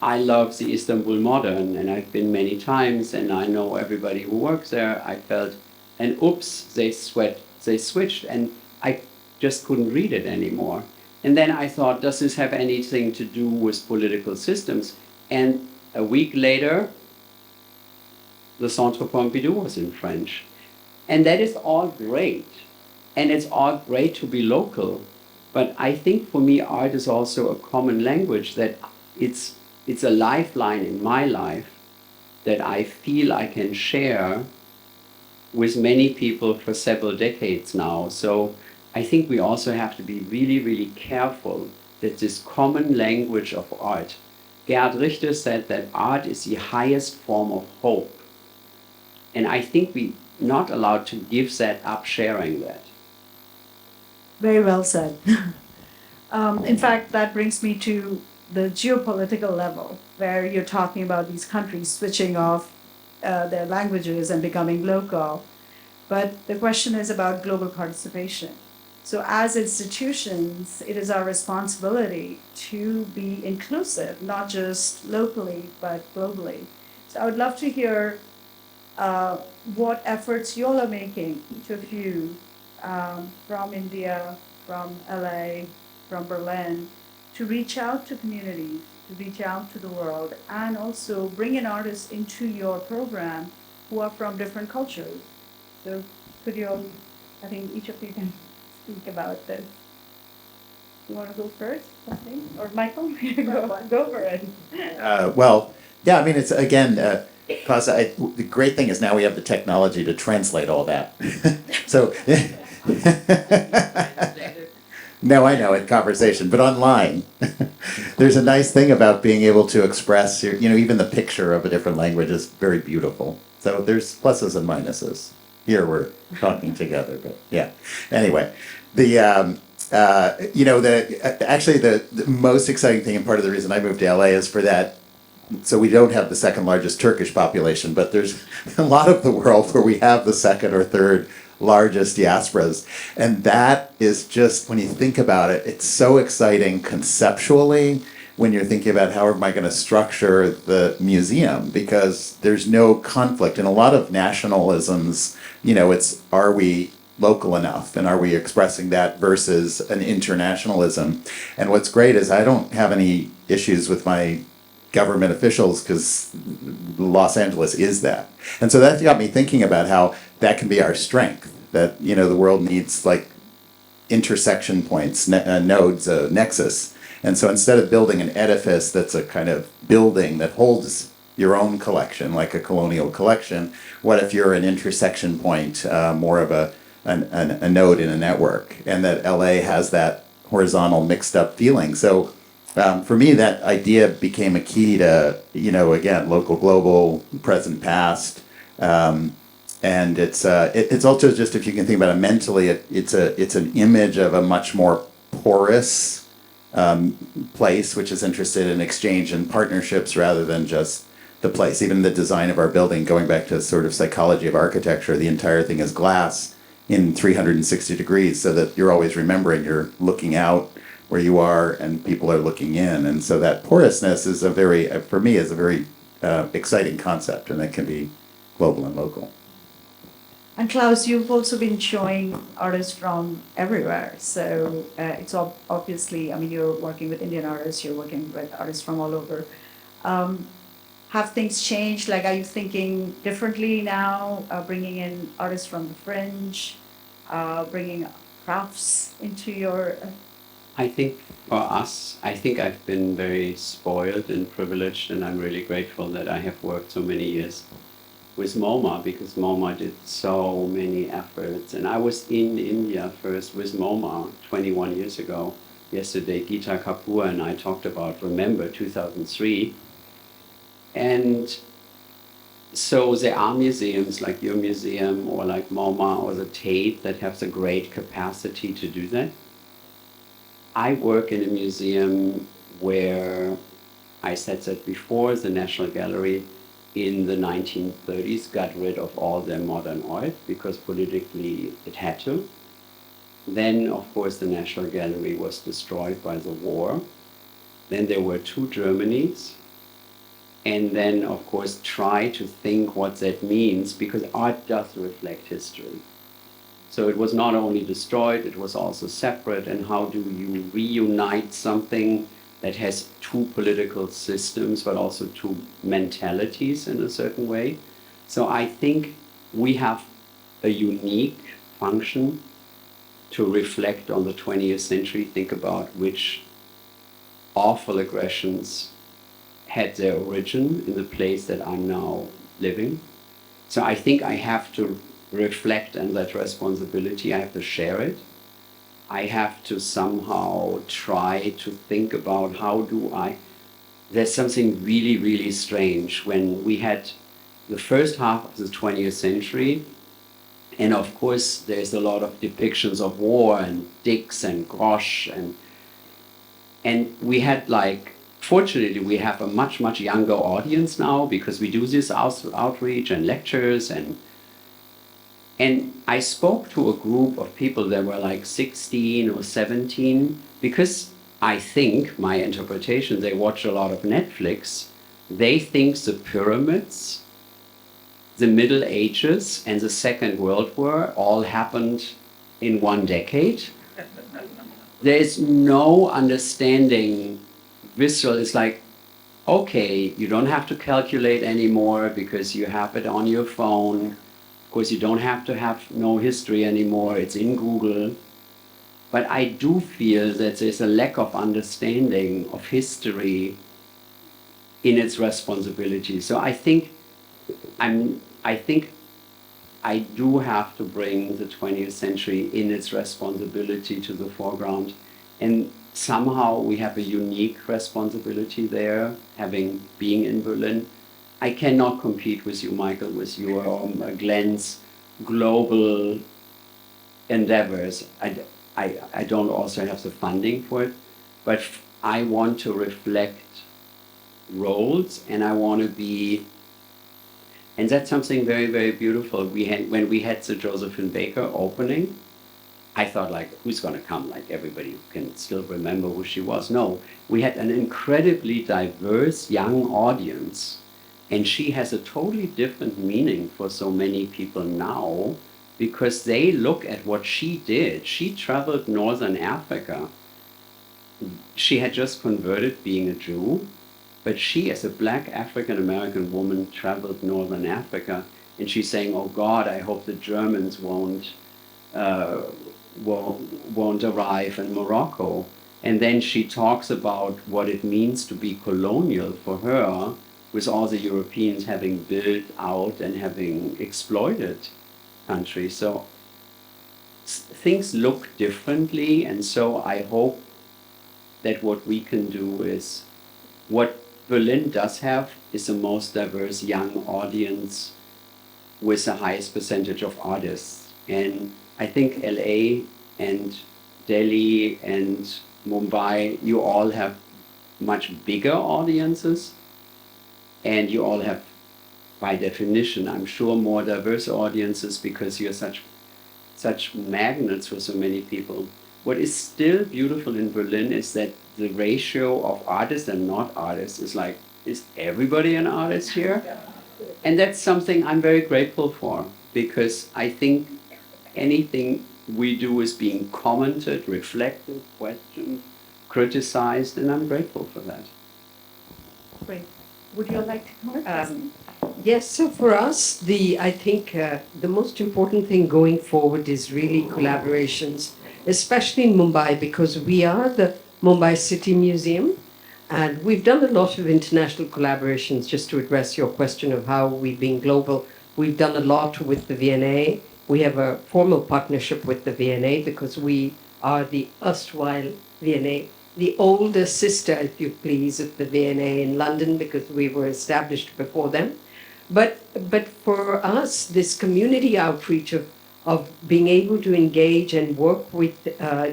I love the Istanbul Modern, and I've been many times, and I know everybody who works there. I felt, and oops, they switched, and I just couldn't read it anymore. And then I thought, does this have anything to do with political systems? And a week later, the Centre Pompidou was in French. And that is all great. And it's all great to be local. But I think for me, art is also a common language that it's a lifeline in my life that I feel I can share with many people for several decades now. So I think we also have to be really, really careful that this common language of art. Gerhard Richter said that art is the highest form of hope. And I think we're not allowed to give that up, sharing that. Very well said. In fact, that brings me to the geopolitical level, where you're talking about these countries switching off their languages and becoming local. But the question is about global participation. So as institutions, it is our responsibility to be inclusive, not just locally, but globally. So I would love to hear what efforts you all are making, each of you, from India, from LA, from Berlin, to reach out to communities, to reach out to the world, and also bring in artists into your program who are from different cultures. So could you all, I think each of you can speak about this. You want to go first, something? Or Michael? Go for it. Well, yeah, I mean, it's again, Klaus, the great thing is now we have the technology to translate all that. So, no, I know, in conversation, but online. There's a nice thing about being able to express, even the picture of a different language is very beautiful. So there's pluses and minuses. Here we're talking together, but yeah. Anyway, actually the most exciting thing and part of the reason I moved to LA is for that. So we don't have the second largest Turkish population, but there's a lot of the world where we have the second or third largest diasporas. And that is just, when you think about it, it's so exciting conceptually when you're thinking about how am I going to structure the museum, because there's no conflict. In a lot of nationalisms, it's, are we local enough and are we expressing that versus an internationalism? And what's great is I don't have any issues with my government officials because Los Angeles is that. And so that got me thinking about how that can be our strength, that, the world needs like intersection points, nodes, a nexus. And so instead of building an edifice that's a kind of building that holds your own collection, like a colonial collection, what if you're an intersection point, more of a node in a network, and that LA has that horizontal mixed up feeling. So for me, that idea became a key to, again, local, global, present, past. And it's also just, if you can think about it mentally, it's an image of a much more porous place, which is interested in exchange and partnerships rather than just the place. Even the design of our building, going back to sort of psychology of architecture, the entire thing is glass in 360 degrees, so that you're always remembering you're looking out where you are and people are looking in. And so that porousness is for me, is a very exciting concept, and it can be global and local. And Klaus, you've also been showing artists from everywhere. So it's obviously, I mean, you're working with Indian artists, you're working with artists from all over. Have things changed? Like, are you thinking differently now, bringing in artists from the fringe, bringing crafts into your... I think for us, I've been very spoiled and privileged, and I'm really grateful that I have worked so many years with MoMA, because MoMA did so many efforts. And I was in India first with MoMA 21 years ago. Yesterday, Geeta Kapoor and I talked about, remember, 2003. And so there are museums like your museum or like MoMA or the Tate that have the great capacity to do that. I work in a museum where, I said that before, the National Gallery in the 1930s got rid of all their modern art because politically it had to. Then, of course, the National Gallery was destroyed by the war. Then there were two Germanys. And then, of course, try to think what that means, because art does reflect history. So it was not only destroyed, it was also separate. And how do you reunite something that has two political systems, but also two mentalities in a certain way? So I think we have a unique function to reflect on the 20th century, think about which awful aggressions had their origin in the place that I'm now living. So I think I have to reflect on that responsibility. I have to share it. I have to somehow try to think about how do I... There's something really, really strange when we had the first half of the 20th century, and of course there's a lot of depictions of war and dicks and grosh, and we had like, fortunately we have a much, much younger audience now because we do this outreach and lectures, and I spoke to a group of people that were like 16 or 17, because I think, my interpretation, they watch a lot of Netflix. They think the pyramids, the Middle Ages, and the Second World War all happened in one decade. There is no understanding visceral. It's like, okay, you don't have to calculate anymore because you have it on your phone. Of course, you don't have to have no history anymore. It's in Google. But I do feel that there's a lack of understanding of history in its responsibility. So I think I do have to bring the 20th century in its responsibility to the foreground. And somehow we have a unique responsibility there, being in Berlin. I cannot compete with you, Michael, with your Glenn's global endeavors. I don't also have the funding for it, but I want to reflect roles, and I want to be, and that's something very, very beautiful. When we had the Josephine Baker opening, I thought, like, who's going to come? Like, everybody can still remember who she was. No, we had an incredibly diverse young audience, and she has a totally different meaning for so many people now, because they look at what she did. She traveled Northern Africa. She had just converted being a Jew, but she, as a black African-American woman, traveled Northern Africa, and she's saying, oh God, I hope the Germans won't arrive in Morocco. And then she talks about what it means to be colonial for her, with all the Europeans having built out and having exploited countries. So things look differently, and so I hope that what we can do is, what Berlin does have is the most diverse young audience with the highest percentage of artists. And I think LA and Delhi and Mumbai, you all have much bigger audiences, and you all have, by definition, I'm sure, more diverse audiences, because you're such magnets for so many people. What is still beautiful in Berlin is that the ratio of artists and not artists is everybody an artist here? And that's something I'm very grateful for, because I think anything we do is being commented, reflected, questioned, criticized, and I'm grateful for that. Great. Would you like to comment? Yes, so for us, I think the most important thing going forward is really collaborations, especially in Mumbai, because we are the Mumbai City Museum, and we've done a lot of international collaborations. Just to address your question of how we've been global, we've done a lot with the V&A. We have a formal partnership with the V&A because we are the erstwhile V&A, the older sister, if you please, of the V&A in London, because we were established before them. But for us, this community outreach of being able to engage and work with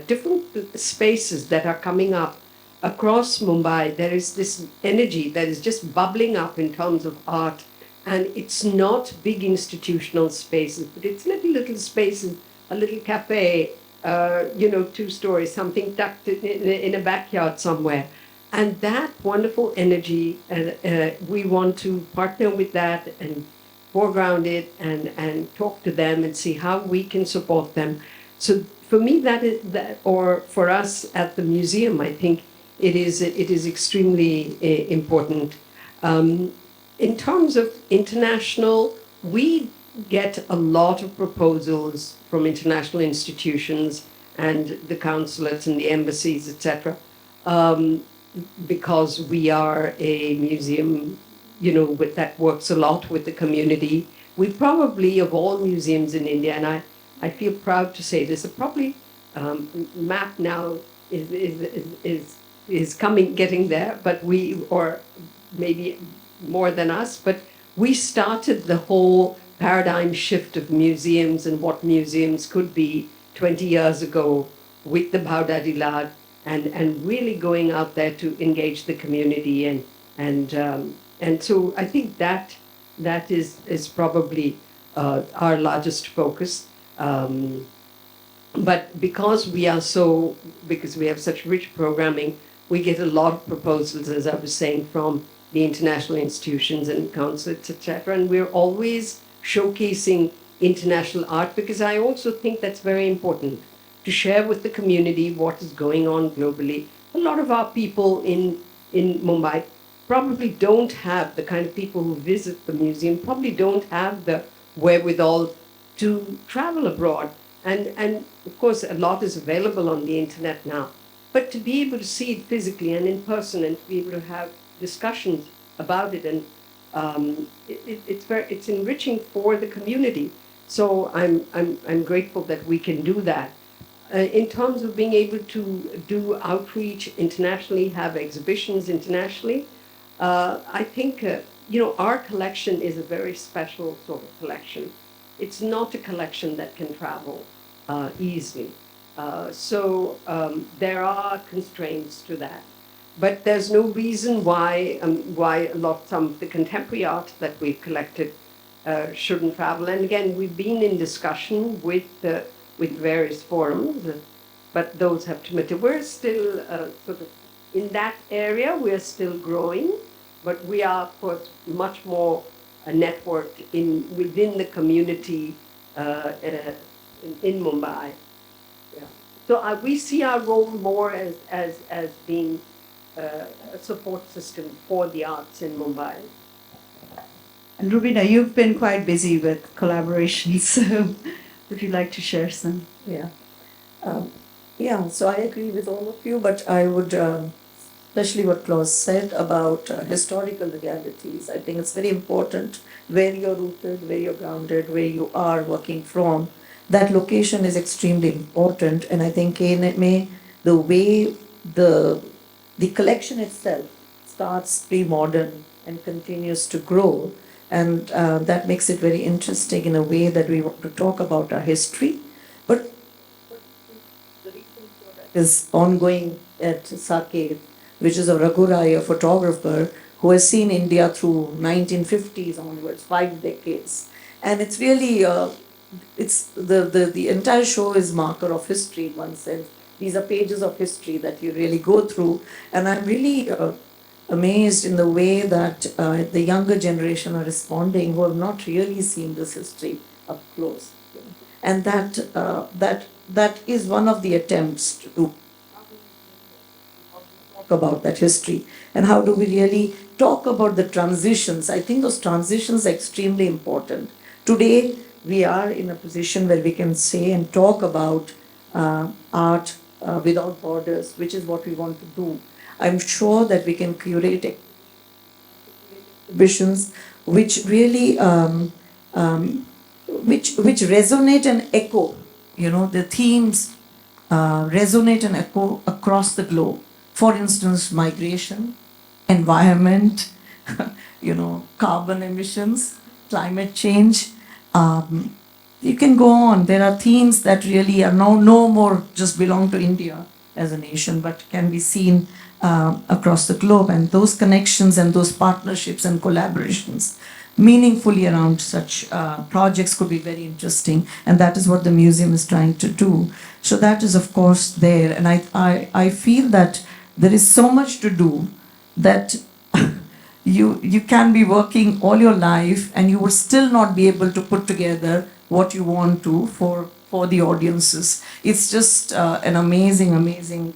different spaces that are coming up across Mumbai, there is this energy that is just bubbling up in terms of art. And it's not big institutional spaces, but it's little spaces, a little cafe, 2 stories, something tucked in a backyard somewhere. And that wonderful energy, we want to partner with that and foreground it and talk to them and see how we can support them. So for me, or for us at the museum, I think it is extremely important. In terms of international, we get a lot of proposals from international institutions and the consulates and the embassies, etc. Because we are a museum, that works a lot with the community. We probably, of all museums in India, and I feel proud to say this, probably MAP now is getting there, but or maybe more than us, but we started the whole paradigm shift of museums and what museums could be 20 years ago with the Bhau Dilal, and really going out there to engage the community and so I think that is probably our largest focus. But because we have such rich programming, we get a lot of proposals, as I was saying, from the international institutions and consulates, etc. And we're always showcasing international art, because I also think that's very important, to share with the community what is going on globally. A lot of our people in Mumbai probably don't have, the kind of people who visit the museum probably don't have the wherewithal to travel abroad. And of course, a lot is available on the internet now. But to be able to see it physically and in person and to be able to have discussions about it, and it's enriching for the community. So I'm grateful that we can do that. In terms of being able to do outreach internationally, have exhibitions internationally, I think our collection is a very special sort of collection. It's not a collection that can travel easily. There are constraints to that. But there's no reason why some of the contemporary art that we've collected shouldn't travel. And again, we've been in discussion with various forums, but those have to mature. We're still sort of in that area. We're still growing, but we are, of course, much more networked within the community in Mumbai. Yeah. So we see our role more as being a support system for the arts in Mumbai. And Roobina, you've been quite busy with collaborations, so would you like to share some? Yeah. So I agree with all of you, but I would, especially what Klaus said about historical realities, I think it's very important where you're rooted, where you're grounded, where you are working from. That location is extremely important, and I think KNMA, the way the collection itself starts pre-modern and continues to grow, and that makes it very interesting in a way that we want to talk about our history. But the recent project is ongoing at Saket, which is a Raghurai, a photographer who has seen India through 1950s onwards, 5 decades. And it's really, it's the entire show is marker of history in one sense. These are pages of history that you really go through. And I'm really amazed in the way that the younger generation are responding who have not really seen this history up close. And that is one of the attempts to talk about that history. And how do we really talk about the transitions? I think those transitions are extremely important. Today, we are in a position where we can say and talk about art without borders, which is what we want to do. I'm sure that we can curate exhibitions which really which resonate and echo. The themes resonate and echo across the globe. For instance, migration, environment, carbon emissions, climate change. You can go on. There are themes that really are no more just belong to India as a nation, but can be seen across the globe. And those connections and those partnerships and collaborations meaningfully around such projects could be very interesting. And that is what the museum is trying to do. So that is, of course, there. And I feel that there is so much to do that you can be working all your life and you will still not be able to put together what you want to for the audiences. It's just an amazing,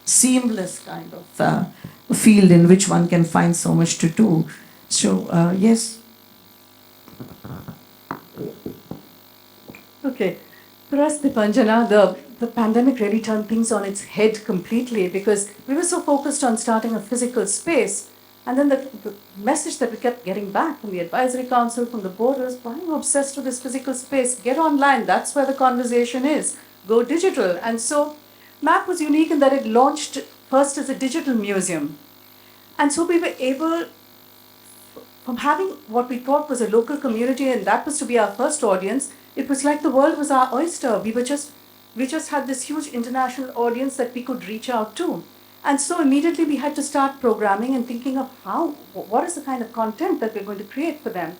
seamless kind of field in which one can find so much to do. So, yes. Okay. For us, Deepanjana, the pandemic really turned things on its head completely because we were so focused on starting a physical space. And then the message that we kept getting back from the advisory council, from the board was, why are you obsessed with this physical space? Get online, that's where the conversation is. Go digital. And so MAP was unique in that it launched first as a digital museum. And so we were able, from having what we thought was a local community, and that was to be our first audience, it was like the world was our oyster. We just had this huge international audience that we could reach out to. And so immediately we had to start programming and thinking of what is the kind of content that we're going to create for them.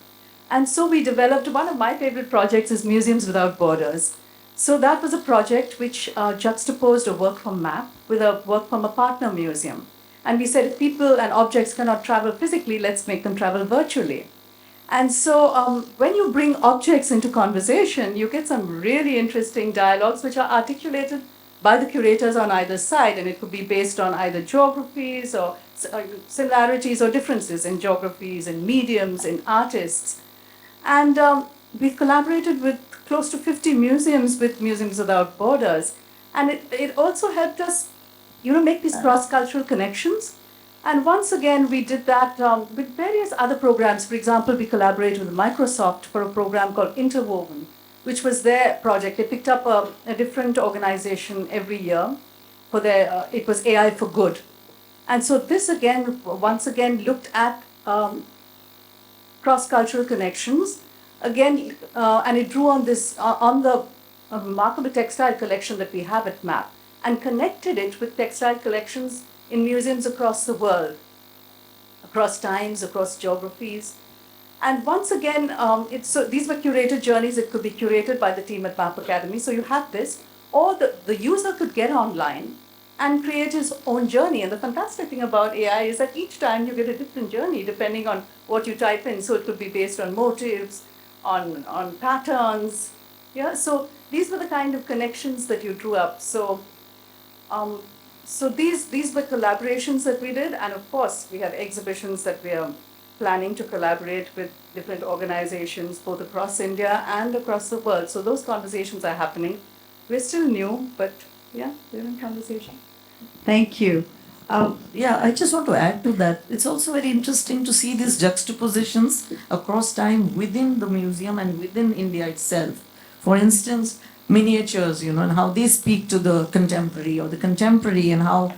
And so we developed, one of my favorite projects is Museums Without Borders. So that was a project which juxtaposed a work from MAP with a work from a partner museum. And we said if people and objects cannot travel physically, let's make them travel virtually. And so when you bring objects into conversation, you get some really interesting dialogues which are articulated by the curators on either side, and it could be based on either geographies or similarities or differences in geographies, in mediums, in artists. And we've collaborated with close to 50 museums with Museums Without Borders. And it also helped us, make these cross-cultural connections. And once again, we did that with various other programs. For example, we collaborated with Microsoft for a program called Interwoven, which was their project. They picked up a different organization every year for their, it was AI for Good. And so this again, once again, looked at cross-cultural connections. Again, and it drew on this, on the remarkable textile collection that we have at MAP, and connected it with textile collections in museums across the world, across times, across geographies. And once again, so these were curated journeys. It could be curated by the team at MAP Academy. So you had this, or the user could get online and create his own journey. And the fantastic thing about AI is that each time you get a different journey depending on what you type in. So it could be based on motives, on patterns. Yeah, so these were the kind of connections that you drew up. So these were collaborations that we did, and of course we have exhibitions that we are planning to collaborate with different organizations both across India and across the world. So those conversations are happening. We're still new, but yeah, we're in conversation. Thank you. Yeah, I just want to add to that. It's also very interesting to see these juxtapositions across time within the museum and within India itself. For instance, miniatures, and how they speak to the contemporary, or the contemporary, and how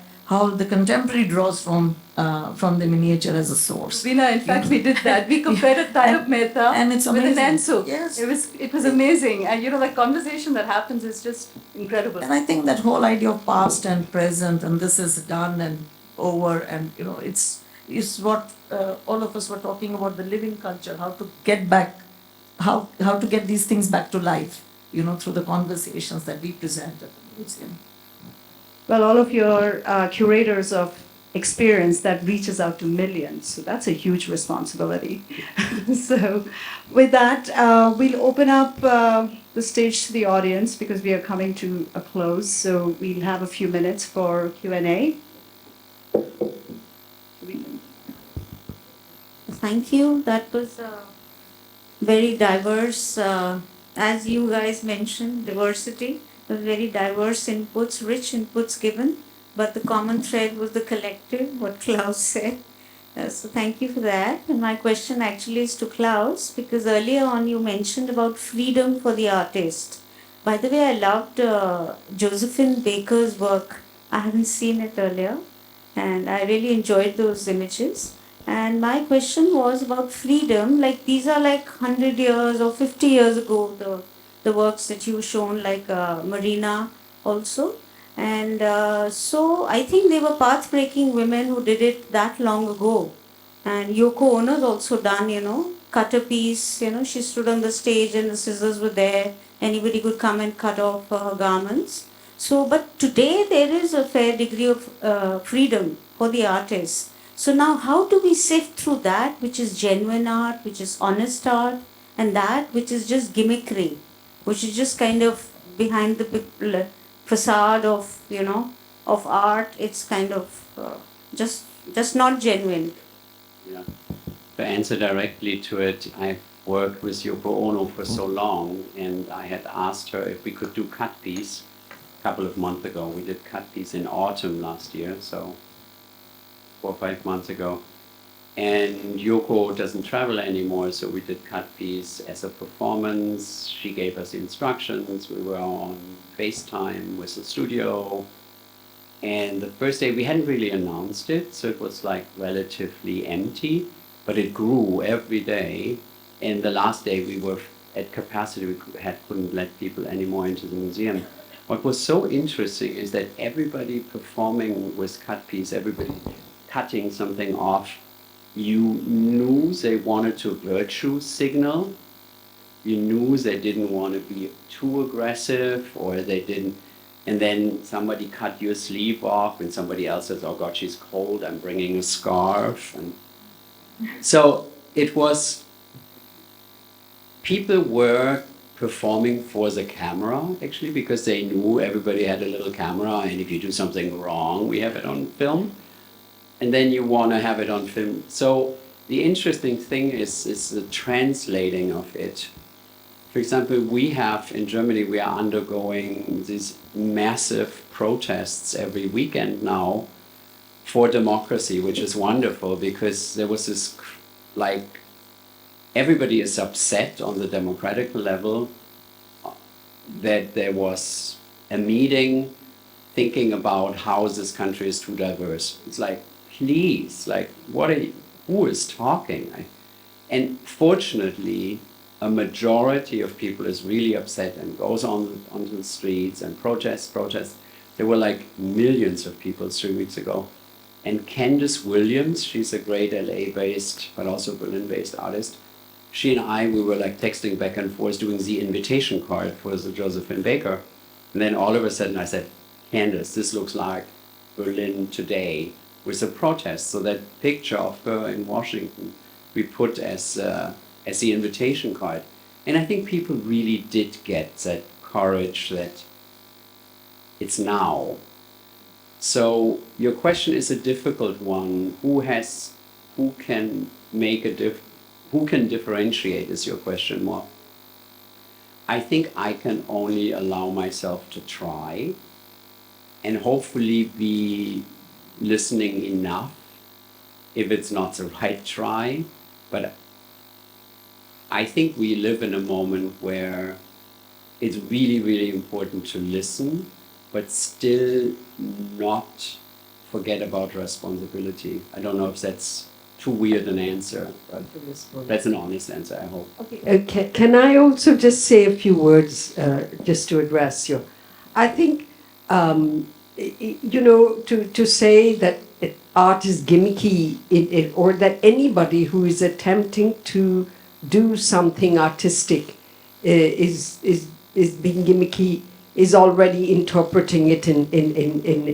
the contemporary draws from the miniature as a source. Roobina, in fact, we did that. We compared a Mehta and it's with an amazing. Ansu. Yes. It was amazing. And the conversation that happens is just incredible. And I think that whole idea of past and present, and this is done and over, and it's what all of us were talking about, the living culture, how to get back, how to get these things back to life, through the conversations that we present at the museum. Well, all of your curators of experience that reaches out to millions. So that's a huge responsibility. So with that, we'll open up the stage to the audience because we are coming to a close. So we'll have a few minutes for Q&A. Thank you. That was very diverse, as you guys mentioned, diversity. Very diverse inputs, rich inputs given, but the common thread was the collective, what Klaus said. So thank you for that. And my question actually is to Klaus, because earlier on you mentioned about freedom for the artist. By the way, I loved Josephine Baker's work. I haven't seen it earlier, and I really enjoyed those images. And my question was about freedom, like these are like 100 years or 50 years ago, the works that you've shown, like Marina also. And so I think they were path-breaking women who did it that long ago. And Yoko Ono's also done, cut a piece, she stood on the stage and the scissors were there. Anybody could come and cut off her garments. So, but today there is a fair degree of freedom for the artists. So now how do we sift through that which is genuine art, which is honest art, and that which is just gimmickry, which is just kind of behind the facade of, of art. It's kind of just not genuine. Yeah. To answer directly to it, I've worked with Yoko Ono for so long, and I had asked her if we could do cut piece a couple of months ago. We did cut piece in autumn last year, so 4 or 5 months ago. And Yoko doesn't travel anymore, so we did cut piece as a performance. She gave us instructions. We were on FaceTime with the studio. And the first day we hadn't really announced it, so it was like relatively empty, but it grew every day. And the last day we were at capacity, we couldn't let people anymore into the museum. What was so interesting is that everybody performing with cut piece, everybody cutting something off, you knew they wanted to virtue signal. You knew they didn't want to be too aggressive, or they didn't. And then somebody cut your sleeve off, and somebody else says, "Oh God, she's cold. I'm bringing a scarf." And so it was. People were performing for the camera actually, because they knew everybody had a little camera, and if you do something wrong, we have it on film. And then you want to have it on film. So the interesting thing is the translating of it For example, we have in Germany, we are undergoing these massive protests every weekend now for democracy, which is wonderful because there was this, like, everybody is upset on the democratic level that there was a meeting thinking about how this country is too diverse. It's like, please, like, who is talking? And fortunately, a majority of people is really upset and goes onto the streets and protests. There were like millions of people 3 weeks ago. And Candice Williams, she's a great LA-based, but also Berlin-based artist. She and I, we were like texting back and forth doing the invitation card for the Josephine Baker. And then all of a sudden I said, Candice, this looks like Berlin today with a protest. So that picture of her in Washington, we put as the invitation card. And I think people really did get that courage that it's now. So your question is a difficult one. Who can differentiate is your question more. I think I can only allow myself to try and hopefully be listening enough if it's not the right try. But I think we live in a moment where it's really, really important to listen, but still not forget about responsibility. I don't know if that's too weird an answer, but that's an honest answer, I hope. Okay. Can I also just say a few words just to address you? I think, to say that art is gimmicky or that anybody who is attempting to do something artistic is being gimmicky is already interpreting it in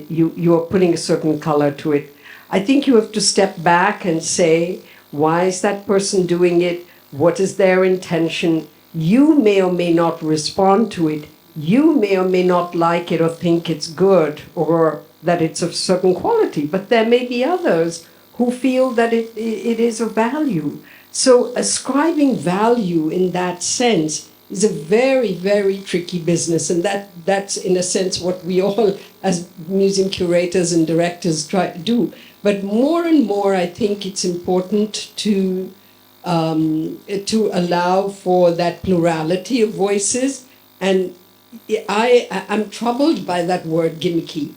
you are putting a certain color to it. I think you have to step back and say, why is that person doing it? What is their intention? You may or may not respond to it. You may or may not like it or think it's good or that it's of certain quality, but there may be others who feel that it is of value. So ascribing value in that sense is a very, very tricky business, and that's in a sense what we all as museum curators and directors try to do. But more and more, I think it's important to allow for that plurality of voices. And I'm troubled by that word gimmicky,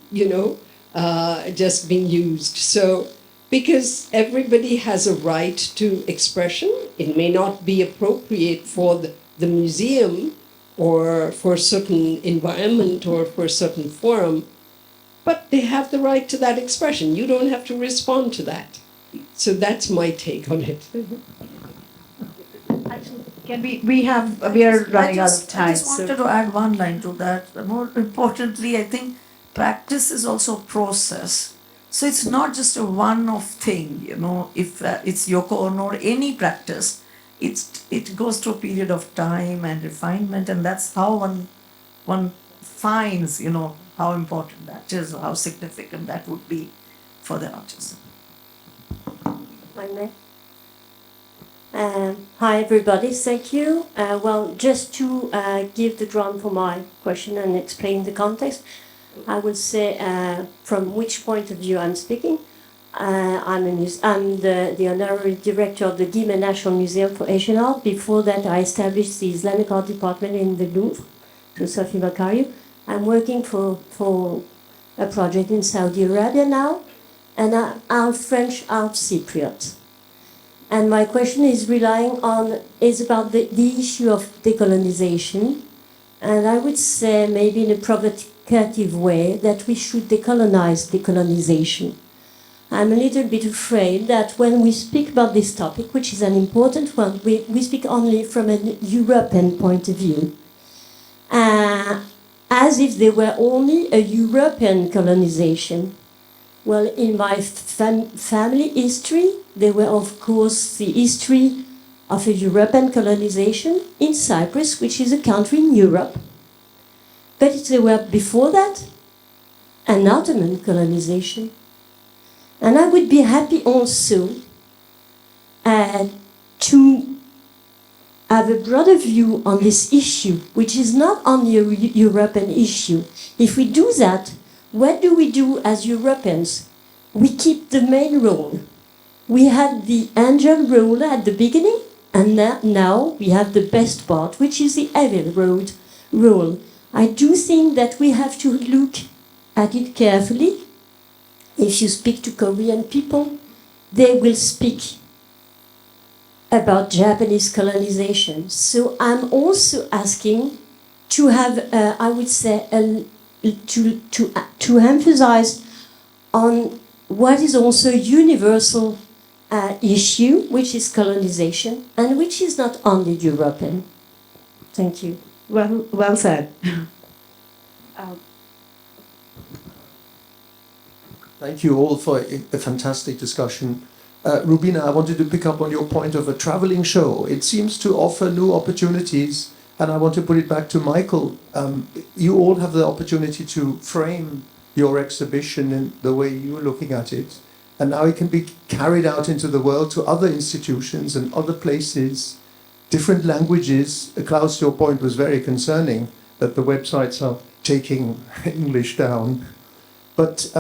just being used. So, because everybody has a right to expression, it may not be appropriate for the museum or for a certain environment or for a certain forum, but they have the right to that expression. You don't have to respond to that. So that's my take on it. We are running out of time. I just wanted to add one line to that. More importantly, I think practice is also a process. So it's not just a one-off thing, if it's Yoko Ono or any practice, it goes through a period of time and refinement, and that's how one finds, how important that is or how significant that would be for the artist. Hi everybody, thank you. Well, just to give the ground for my question and explain the context, I would say from which point of view I'm speaking. I'm the honorary director of the Guimet National Museum for Asian Art. Before that, I established the Islamic Art Department in the Louvre, to Sophie Bakario. I'm working for a project in Saudi Arabia now, and I'm French art Cypriot. And my question is about the issue of decolonization. And I would say, maybe in a provocative way, that we should decolonize decolonization. I'm a little bit afraid that when we speak about this topic, which is an important one, we speak only from a European point of view. As if there were only a European colonization. Well, in my family history, there were, of course, the history of a European colonization in Cyprus, which is a country in Europe. But there were, before that, an Ottoman colonization. And I would be happy also to have a broader view on this issue, which is not only a European issue. If we do that, what do we do as Europeans? We keep the main role. We had the angel role at the beginning, and now we have the best part, which is the evil role. I do think that we have to look at it carefully. If you speak to Korean people, they will speak about Japanese colonization. So I'm also asking to have, I would say, to emphasize on what is also a universal issue, which is colonization, and which is not only European. Thank you. Well said. Thank you all for a fantastic discussion. Roobina, I wanted to pick up on your point of a traveling show. It seems to offer new opportunities, and I want to put it back to Michael. You all have the opportunity to frame your exhibition in the way you're looking at it, and now it can be carried out into the world to other institutions and other places, different languages. Klaus, your point was very concerning, that the websites are taking English down. But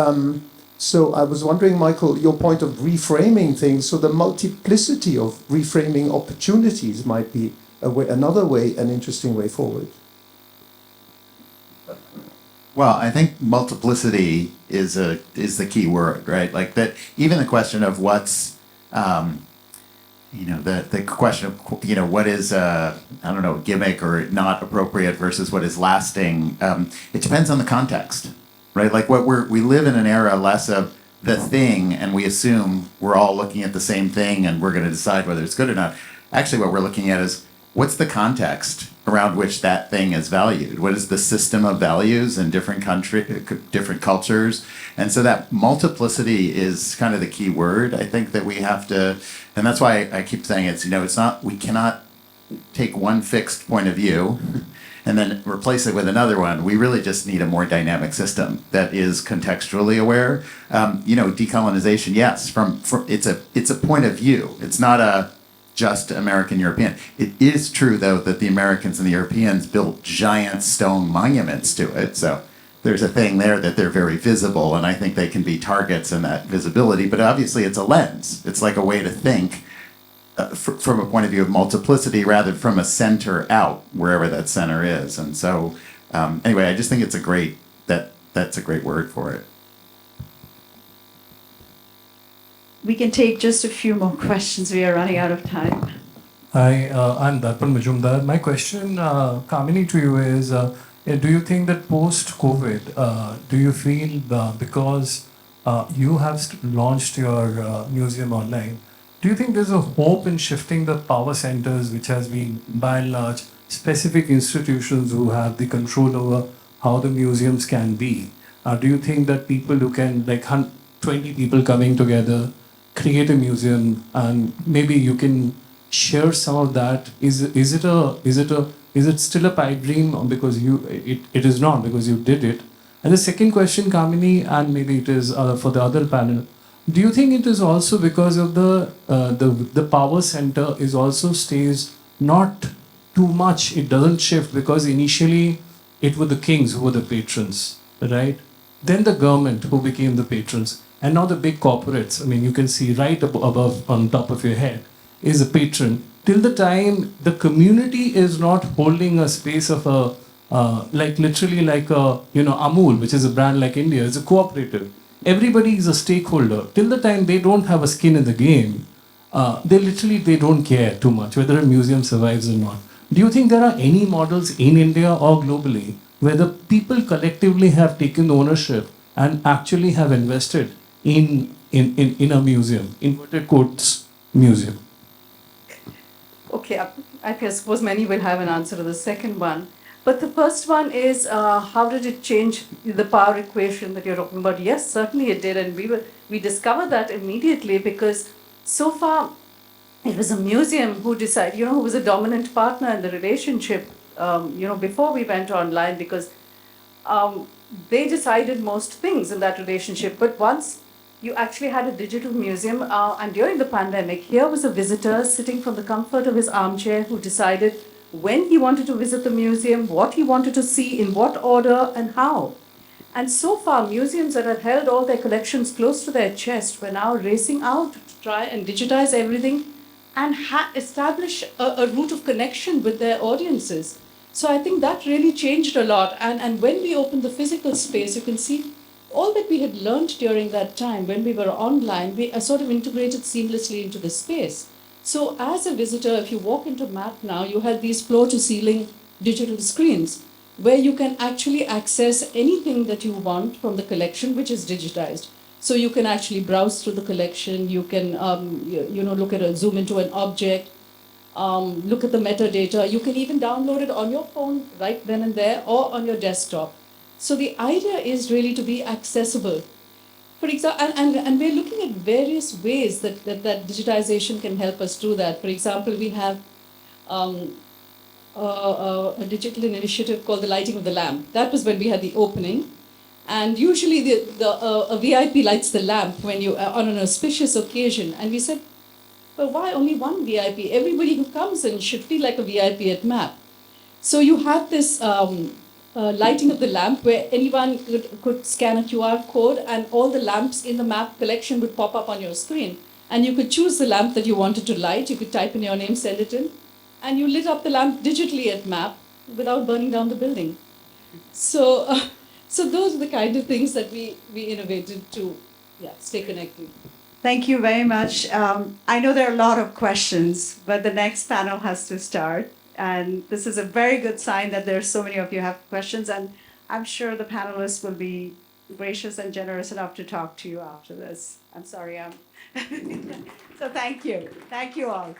so I was wondering, Michael, your point of reframing things, so the multiplicity of reframing opportunities might be another way, an interesting way forward. Well, I think multiplicity is the key word, right? Like that. Even the question of what's, the question of what is I don't know, gimmick or not appropriate versus what is lasting. It depends on the context, right? Like we live in an era less of the thing, and we assume we're all looking at the same thing, and we're going to decide whether it's good or not. Actually, what we're looking at is what's the context around which that thing is valued? What is the system of values in different different cultures? And so that multiplicity is kind of the key word. I think that we have to, and that's why I keep saying it's not, we cannot take one fixed point of view and then replace it with another one. We really just need a more dynamic system that is contextually aware. Decolonization, yes, from it's a point of view. It's not a just American European. It is true, though, that the Americans and the Europeans built giant stone monuments to it. So there's a thing there that they're very visible, and I think they can be targets in that visibility. But obviously, it's a lens. It's like a way to think from a point of view of multiplicity rather than from a center out, wherever that center is. And so, anyway, I just think it's that's a great word for it. We can take just a few more questions. We are running out of time. Hi, I'm Darpan Majumdar. My question, Kamini, to you is, do you think that post-COVID, do you feel because you have launched your museum online, do you think there's a hope in shifting the power centers, which has been, by and large, specific institutions who have the control over how the museums can be? Do you think that people who can, 20 people coming together, create a museum, and maybe you can share some of that? Is it still a pipe dream, or because it is not, because you did it? And the second question, Kamini, and maybe it is for the other panel, do you think it is also because of the power center is also stays not too much, it doesn't shift, because initially it were the kings who were the patrons, right? Then the government who became the patrons. And now the big corporates, I mean, you can see right above, on top of your head, is a patron. Till the time the community is not holding a space of literally like Amul, which is a brand like India, is a cooperative. Everybody is a stakeholder. Till the time they don't have a skin in the game, they don't care too much whether a museum survives or not. Do you think there are any models in India or globally where the people collectively have taken ownership and actually have invested in a museum, inverted quotes, museum? Okay, I suppose many will have an answer to the second one. But the first one is, how did it change the power equation that you're talking about? Yes, certainly it did. And we discovered that immediately, because so far it was a museum who decided, who was a dominant partner in the relationship, before we went online, because they decided most things in that relationship. But once you actually had a digital museum. And during the pandemic, here was a visitor sitting from the comfort of his armchair who decided when he wanted to visit the museum, what he wanted to see, in what order, and how. And so far, museums that had held all their collections close to their chest were now racing out to try and digitize everything and establish a route of connection with their audiences. So I think that really changed a lot. And when we opened the physical space, you can see all that we had learned during that time when we were online, we sort of integrated seamlessly into the space. So as a visitor, if you walk into MAP now, you have these floor-to-ceiling digital screens where you can actually access anything that you want from the collection, which is digitized. So you can actually browse through the collection, you can look at zoom into an object, look at the metadata. You can even download it on your phone right then and there or on your desktop. So the idea is really to be accessible. For example, and we're looking at various ways that digitization can help us do that. For example, we have a digital initiative called the Lighting of the Lamp. That was when we had the opening. And usually a VIP lights the lamp when you on an auspicious occasion. And we said, well, why only one VIP? Everybody who comes in should feel like a VIP at MAP. So you had this lighting of the lamp where anyone could scan a QR code and all the lamps in the MAP collection would pop up on your screen. And you could choose the lamp that you wanted to light. You could type in your name, send it in. And you lit up the lamp digitally at MAP without burning down the building. So those are the kind of things that we innovated to stay connected. Thank you very much. I know there are a lot of questions, but the next panel has to start. And this is a very good sign that there are so many of you have questions. And I'm sure the panelists will be gracious and generous enough to talk to you after this. I'm sorry. So thank you. Thank you all.